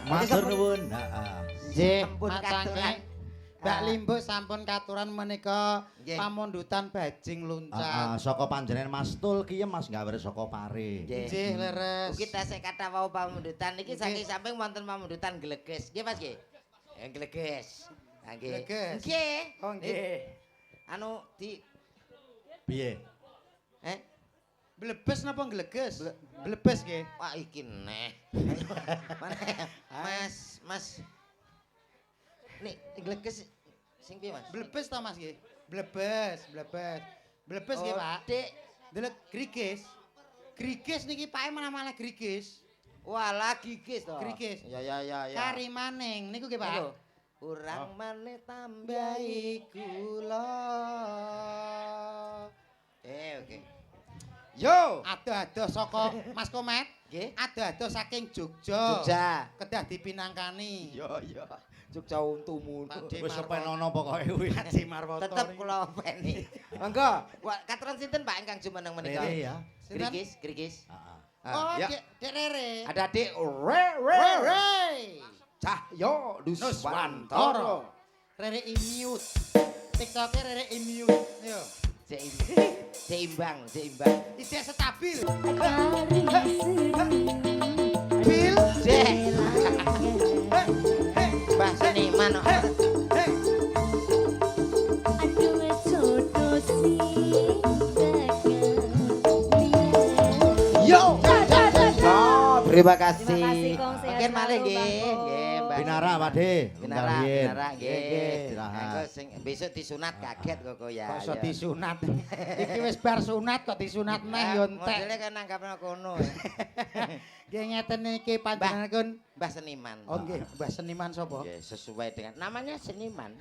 Matur nuwun. Nggih, Sampun katuran. macane Mbak Limbuk sampun katuran menika Nggih. pamundutan bajing luncat. Saka panjenengan Mas Tul ki Mas gawe saka pare. Nggih, leres. Ugi tasih kata wau pamundutan iki Nggih. saking samping wonten pamundutan gleges. Nggih Mas nggih. Gleges. Ha nggih. Gleges. Nggih. Oh nggih. Anu di Piye? Blebes napa gleges? Blebes nggih. wah iki neh. Mana? Mas. Nih, gleges sing piye Mas? Blebes ta Mas nggih? Blebes. Blebes nggih, Pak. Dik. Delok grigis. Grigis niki pake mana-mana grigis. Walah gigis to. Grigis. Ya. Kari maning niku nggih, Pak. Lho, urang maneh tambahi kula. Oke. Yo. Ado-ado saka Mas Komet. Nggih. Ado-ado saking Jogja. Jogja. Kedah dipinangkani. Yo. Jogja untumu. Wis sepenono pokoke kuwi. Adi Marwoto. Tetep kula openi. Monggo, katron sinten Pak ingkang jumeneng menika? Rere ya. Sinten? Grigis. Heeh. Oh, ya. Dek Rere. Ada Dik Rere. Cahyo Nuswantoro. Rere Imute. TikToknya Rere Imute. Yo. Seimbang. Ide stabil. Bil. Mbah seniman kok. Yo. Oh, terima kasih. Terima kasih, Kong. Sehat Mungkin malih selalu, nggih. Bang, Kong. Nggih, Mbak. Binara Pakde. Binara nggih. Istirahat. Engko sing besok disunat kaget kok ya. Kok iso ya. disunat. Iki wis bar sunat kok disunat neh yo entek. Modele kan nanggapno kono. Nggih ngeten iki panjenenganipun Mbah seniman. Oh nggih, Mbah seniman sapa? Nggih, sesuai dengan namanya seniman.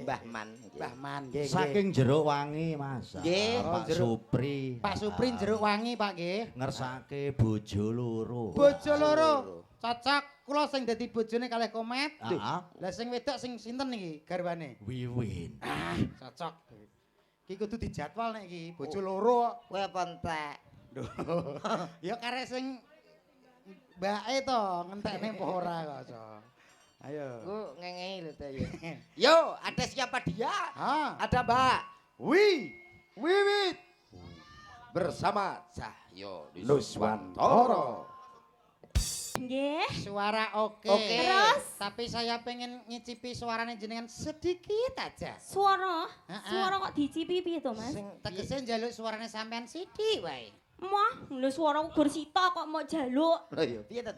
Mbah Man. nggih. Mbah Man nggih. Saking jeruk wangi Mas. Nggih. Pak jeruk. Supri. Pak Supri jeruk wangi Pak nggih. Ngersake bojo loro. Bojo loro. Cocok kula sing dadi bojone kalih Komet. Heeh. Lah sing wedok sing sinten iki garwane? Wiwin. Cocok. Iki kudu dijadwal nek iki bojo loro. Kowe apa entek? Ya karek sing mbake to ngentekne apa ora kok. Ayo. Ku ngengei lho ta ya. Yo, ada siapa dia? Ha. Ada Mbak Wiwit bersama Cahyo Nuswantoro. Nggih. Suara oke. Oke. Terus? Tapi saya pengen ngicipi suaranya jenengan sedikit aja. Suara. Heeh. Suara kok dicipi piye to, Mas? Sing tegese njaluk suaranya sampean sithik wae. Mah, lho suara gur sita kok mau jaluk. Lho yo, piye to?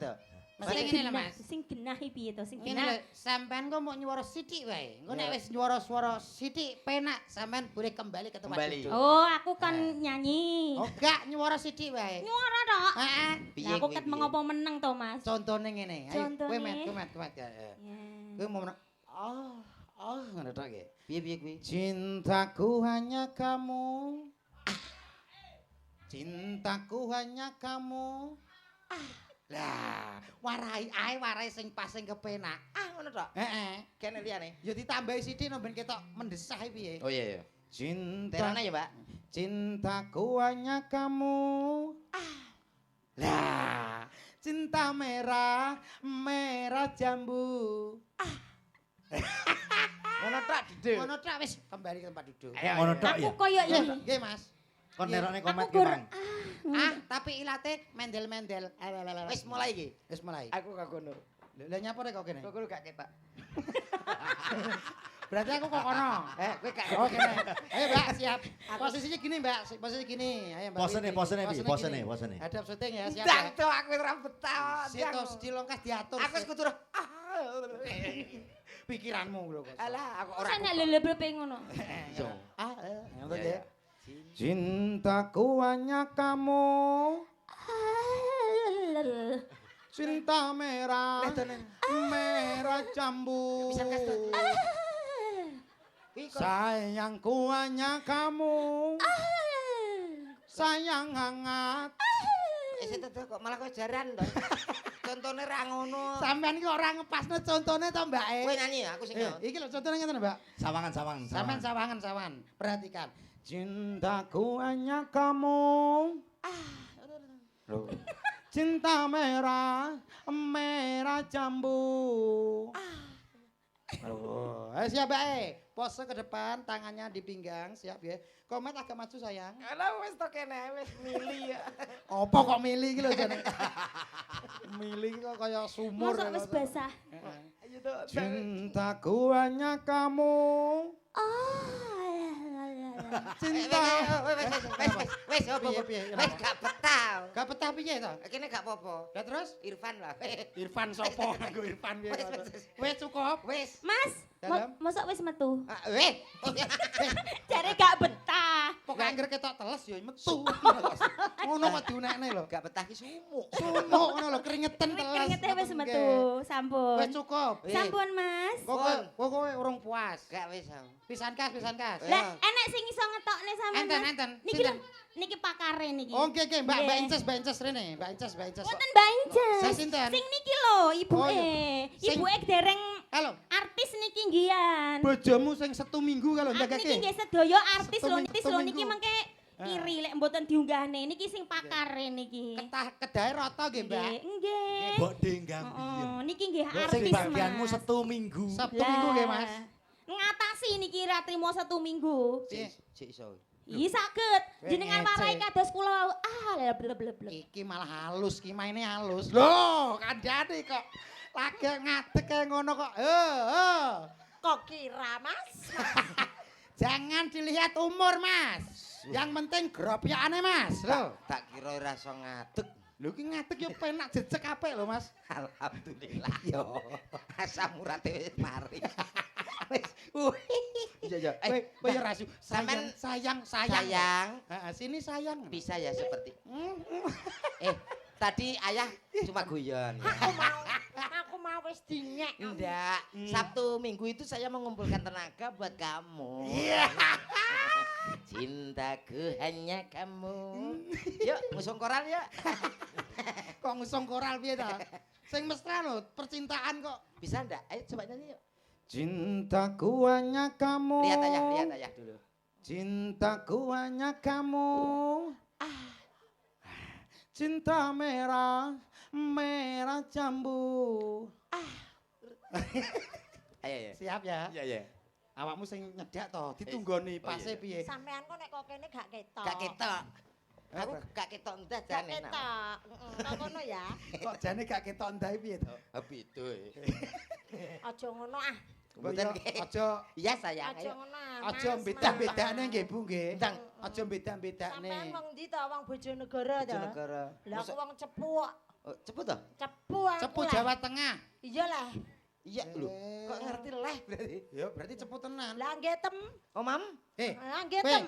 Mesti ngene lho Mas. Sing genah iki piye to? Sing Ngene genah. lho, sampean kok mau nyuara sithik wae. Engko nek Ya. wis nyuara suara sithik penak, sampean boleh kembali ke tempat Kembali. duduk. Oh, aku kan nyanyi. Oh, gak nyuara sithik wae. Nyuara tok. Heeh. Piye Lah aku kuwi, ket piye? mengopo meneng to, Mas? Contone ngene. Ayo, Contone. kowe met ya. Ya. Kowe mau menang. Ngono tok nggih. Piye kuwi? Cintaku hanya kamu. Cintaku hanya kamu. Lah, warai sing pas sing kepenak. Ngono tok. Heeh. Kene liyane. Ya ditambahi sithik no ben ketok mendesah piye. Oh iya. Cinta Terane ya, Mbak. cintaku hanya kamu. Lah, cinta merah, merah jambu. Ngono tok, Dede. Ngono tok wis kembali ke tempat duduk. Ngono tok ya. Aku koyo Nggih, iki. nggih, Mas. Kon nerone komet Aku ki, gur- Mang. Tapi ilate mendel-mendel. Wis mulai iki. Wis mulai. Aku gak kono. Lah nyapa rek kok kene? Kok gak ketak. Berarti aku kok kono. Kowe gak Oh kene. Ayo Mbak, siap. Posisinya gini Mbak, posisi gini. Ayo Mbak. Posene, Wiwi. posene piye? Posene Posene. gini. Hadap syuting ya, siap Ndang ya. to aku ora betah. Situs dilongkas diatur. Aku wis kudu pikiranmu lho kok. Alah, aku ora. Ora nek lelebrepe ngono. Ngono ya. Cintaku hanya kamu. Cinta merah. Merah jambu. Bisa kas to. Sayangku hanya kamu. Sayang hangat. Itu kok malah kok jaran to. Contone ra ngono. Sampean iki ora ngepasne contone to, Mbak. Kowe nyanyi aku sing yo. Iki lho contone ngeten, Mbak. Sawangan. Sampean sawangan. Perhatikan. Cintaku hanya kamu. Cinta merah, merah jambu. Ayo siap bae. Pose ke depan, tangannya di pinggang, siap ya. Komet agak maju sayang. Alah wis to kene wis mili ya. Apa kok milih iki lho jane. Milih kok kaya sumur. Mosok wis basah. Ayo to. Cintaku hanya kamu. Cinta. Wis opo. Piye, Wis gak betah. Gak betah piye to? Kene gak apa-apa. Lah terus Irfan lah. Irfan sopo? Aku Irfan piye. Wis, Wis cukup. Wis. Mas, Dalam. Mosok wis metu. Weh. Jare gak betah. Pokoke anggere ketok teles ya metu. Ngono kok diunekne lho. Gak betah ki sumuk. Sumuk ngono lho keringetan teles. Keringetnya wis metu, sampun. Wis cukup. Sampun, Mas. Kowe urung puas. Gak wis. Pisan kas. Lah, enek sing iso ngetokne sampean. Enten, Mas. enten. Niki lho, niki pakare niki. Oh, nggih, Mbak Nggih. Inces rene. Mbak Inces. Wonten Mbak Inces. Saya sinten? Sing niki lho, ibuke. Oh, iya. Sing- Ibuke dereng Halo. artis niki ngian. Bojomu sing 1 minggu kalau Niki njagake. nggih sedaya artis lho, Setu artis lho niki minggu. mengke iri lek mboten diunggahne. Niki sing pakare niki. Kedahe rata nggih, Mbak. Nggih. Mbok denggang piye? Niki nggih Sing artis, bagianmu Mas. 1 minggu. Sabtu minggu nggih, Mas. Ngatasi niki ra trimo 1 minggu. Cik iso. Ih saged. Weh, Jenengan ngece. marai kados kula bleb. Iki malah halus, ki maine halus. Loh, kandhane kok lagi ngadeg kaya ngono kok. Kok kira, Mas? Jangan dilihat umur, Mas. Yang penting gropyakane, Mas. Loh, Tak kira ora iso ngadeg. lho ki ngadeg yo penak jejeg apik lho, Mas. Alhamdulillah yo. Asam urate wis mari. Wis. Iya. Kowe yo rasu. Sampean- Sayang. Sayang, Heeh, sini sayang. bisa ya seperti. Tadi ayah cuma guyon. Aku mau wis dinyek. Enggak, Sabtu Minggu itu saya mengumpulkan tenaga buat kamu. Cintaku hanya kamu. Yuk, ngusung koral yuk. Kok ngusung koral piye ta? Sing mesra lho, percintaan kok. Bisa enggak? Ayo coba nyanyi yuk. Cintaku hanya kamu. Lihat ayah dulu. Cintaku hanya kamu. Cinta merah, merah jambu. Ayo. Siap ya? Iya. Awakmu sing nyedak to, ditunggoni pase piye? Sampean kok nek kok kene gak ketok. Gak ketok. Aku gak ketok endah Gak jane. ketok. Kok ngono ya. Kok jane gak ketok ndahe piye to? Itu. Aja ngono ah. Mboten Aja Iya sayang. Aja Ayo. ngono ah. aja Mas, beda-bedane Mas. nggih Bu nggih. Ndang. Aja beda-bedane. Sampean wong ndi to wong Bojonegoro to? Bojonegoro. Lah aku wong Cepu. Oh, cepet toh? Cepu aku. Cepu lah. Jawa Tengah. Iya lah. Iya lho. Kok ngerti leh berarti? Ya berarti cepu tenan. Lah ngetem. Oh, Mam? Lah ngetem.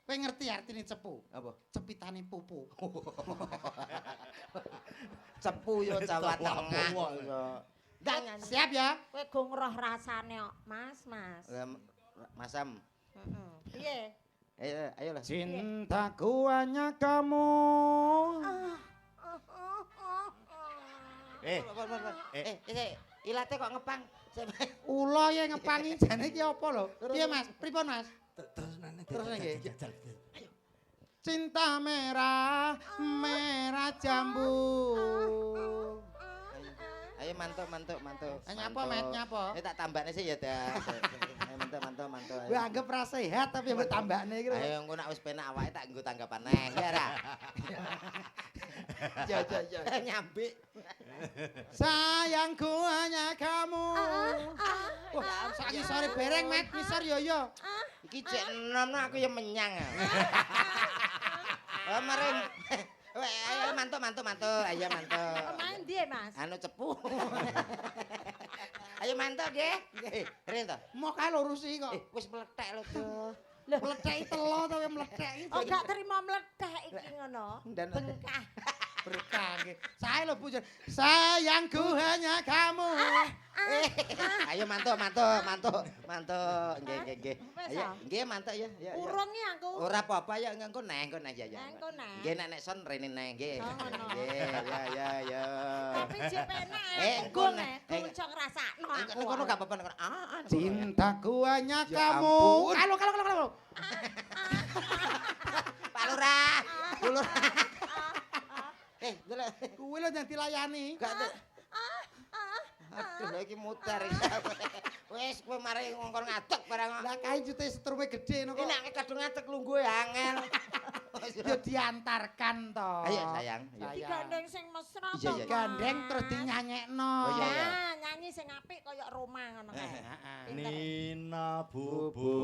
Kowe ngerti artine cepu? Apa? Cepitane pupu. Cepu yo Jawa Tengah. Ndak, siap ya? Kowe go ngeroh rasane kok, Mas. Masam. Heeh. Piye? Ayolah. Cintaku hanya kamu. Ilate kok ngepang. Ula ya ngepangi jane iki apa lho? Piye Mas? Pripun Mas? Terus nggih. Cinta merah, merah jambu. Ayo mantuk. Nyapa Met, nyapa? Tak tambahne sih ya dah. Ayo mantuk. Gue anggap ra sehat tapi mbok tambahne iki lho. Ayo engko nek wis penak awake tak nggo tanggapan neh, ya ra. Ya. Nyambik. Sayangku hanya kamu. Wah, saiki sore bereng Met, ngisor yo. Iki cek enom aku ya menyang. Oh, maring. Ayo mantuk. Ayo mantuk. Main ndi Mas? Anu cepu. Ayo mantuk nggih. Nggih. Ren to. Mau kae lurusi kok. Wis meletek lho tuh. Meletek telo to ya meletek iki. Oh gak terima mledek iki ngono. Dan- Bengkah. Berkah nggih. Sae lho Bu. Sayangku hanya kamu. Ayo mantuk. Nggih. Wes, Ayo, ah. nggih mantuk ya. Urungi aku. Ora apa-apa ya engko neh ya. Engko neh. Nggih nek son rene neh nggih. Oh, ngono. Nggih, ya. Tapi jek penak. Engko Engko neh. nek aja ngrasakno aku. Engko gak apa-apa engko. Cintaku hanya Ya kamu. ampun. Kalau. Pak Lurah. Bu Lurah. Delok. Kuwi lho yang dilayani. Gak ada. Aduh, lagi muter. Wes kowe mari ngongkon ngadeg barang. Lah kae jute setrume gede ngono Ini kok. nek kadung ngadeg lungguh ya angel. Yo diantarkan to. Ayo sayang. Digandeng sing mesra Iya, to. iya. Gandeng terus dinyanyekno. Oh, iya, iya. Nah, nyanyi sing apik kaya Roma ngono kae. Pinter. Nina bubu.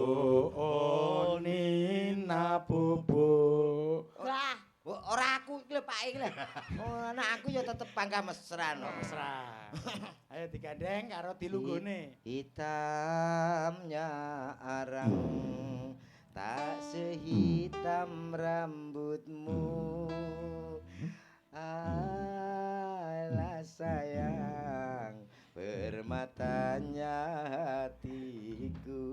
Oh Nina bubu. Lah, Ora aku iki lho Pak iki lho. Oh, anak aku ya tetep bangga mesra no. Mesra. Ayo digandeng karo dilunggone. Hitamnya arang tak sehitam rambutmu. Alah sayang permatanya hatiku.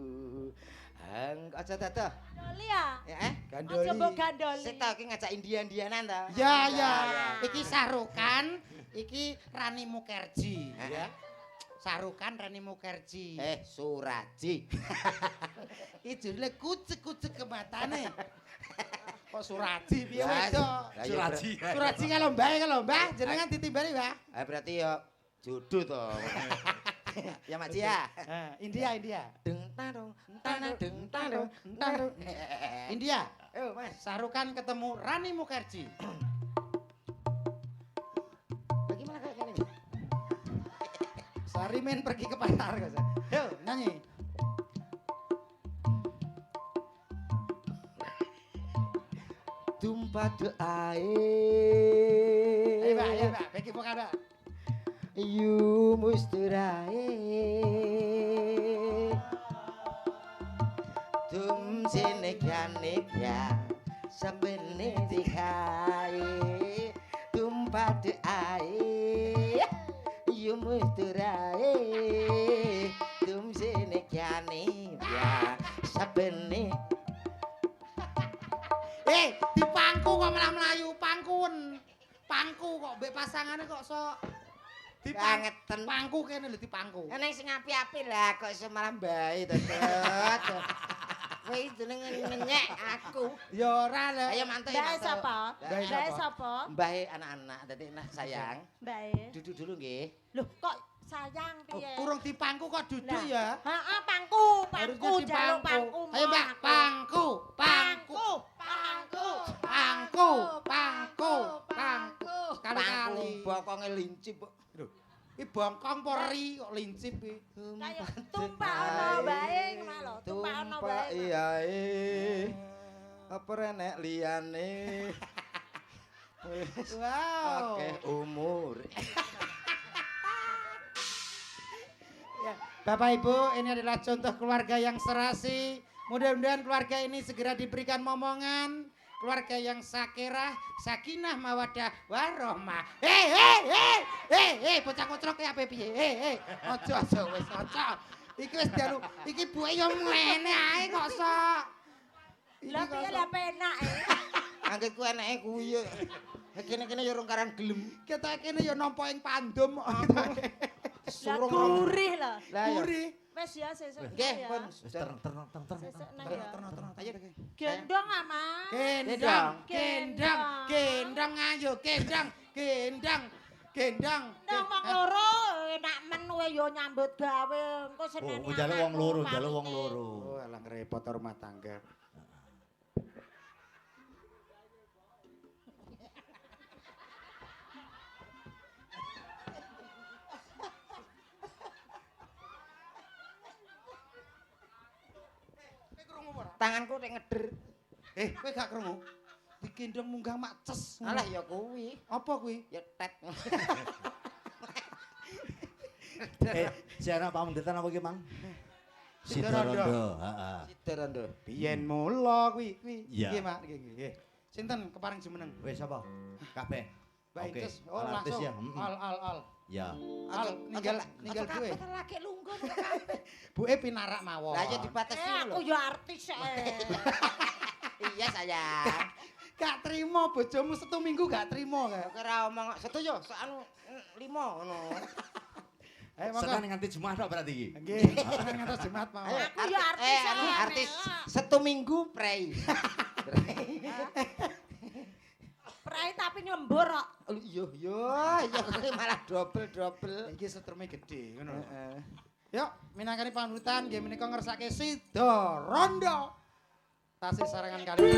Aja tata. Gandoli ya? Ya Gandoli. Aja mbok gandoli. Sik ta iki ngajak Indian-Indianan ta. Ya, ya. Iki Sarukan, iki Rani Mukherjee ya. Ya. Sarukan Rani Mukherjee. Suraji. Iki judule kucek-kucek ke matane. Kok Suraji piye Ya, wedok? lah ya Suraji. Suraji kalau Mbah, jenengan ditimbali, Mbah. Berarti ya jodoh to. Ya Mak Cia. India. Deng tarung, tanah deng tarung, tarung. India. Oh, Mas. Sarukan ketemu Rani Mukherjee. Bagaimana kayak gini? Sarimen pergi ke pasar, guys. Yuk, nyanyi. Tumpah doae. Ayo, Mbak. Bagi vokal, Mbak. You musturae. Tum sene kanekya sabene dikai. Tumpah doae. You musturae. Tum sene kanekya sabene. Di pangku kok malah melayu, pangkun. Pangku kok mbek pasangane kok sok di Bangetan. pangku kene lho di pangku. Eneng sing api-api lah kok iso malah mbae to, Dot. Kowe jenenge ngenyek aku. Ya ora lho. Ayo mantuk Mbak sapa? Mbak Mbak sapa? Mbae anak-anak dadi nak sayang. Mbak. Duduk dulu nggih. Loh kok sayang piye? Kurung di pangku kok duduk Lah. ya. Heeh, pangku, Harusnya pangku, di jaluk pangku. Ayo Mbak, pangku, pangku, pangku, pangku, pangku. Sekali-kali. Bokonge lincip kok. Iki bongkong pori kok lincip iki. Kayak tumpah ana bae ngono lho, tumpah ana bae. Iyae. Apa renek liyane? Wow. Akeh umur. Ya, Bapak Ibu, ini adalah contoh keluarga yang serasi. Mudah-mudahan keluarga ini segera diberikan momongan. Keluarga yang sakirah, sakinah, mawadah, warohmah. Bocah kocrok ya apa piye? Ojo wis ojo. Iki wis dalu, iki buke yo mlene ae kok sok. Lah piye lah penak e. Angger ku eneke kuwi yo. Kene-kene yo rong karan gelem. Kita kene yo nampa ing pandum. Lah gurih lah. Lah yo. Gurih. Wis ya sesuk. Nggih, ya. pun. Terang. Sesuk nang ya. Ayo. Gendong ama. Gendang ayo, gendang. Nang wong loro enak men kowe yo nyambut gawe engko senene. Oh, njaluk wong loro, njaluk wong loro. Oh, alah repot rumah tangga. Tanganku nek ngeder. Kowe gak krungu? Digendong munggah mak ces. Alah ya kuwi. Apa kuwi? Ya tet. Siapa pamundutan apa ki, Mang? Sidorondo. Sidorondo, heeh. Sidarondo. Biyen mula kuwi. Iya. Nggih, Mak, nggih. Sinten kepareng jumeneng? Wis apa? Kabeh. Mbak Oke. Inces. Oh, Al artis langsung. ya. Al. Ya. Al ninggal gue. laki lungguh. Buke pinarak mawon. Lah ya dibatasi lho. Aku yo artis Iya sayang. Gak trimo bojomu setu minggu gak trimo gak. Oke ra omong setuju anu 5 ngono. Ayo monggo. Senin nganti Jumat tok berarti iki. Nggih, Senin ngantos Jumat mawon. Aku yo artis. anu artis setu minggu prei. Prai tapi nyembur kok. Iya malah double. Iki setrume gede ngono. Yuk, minangkani panutan nggih menika ngersake Sidorondo. Tasih sarangan kali.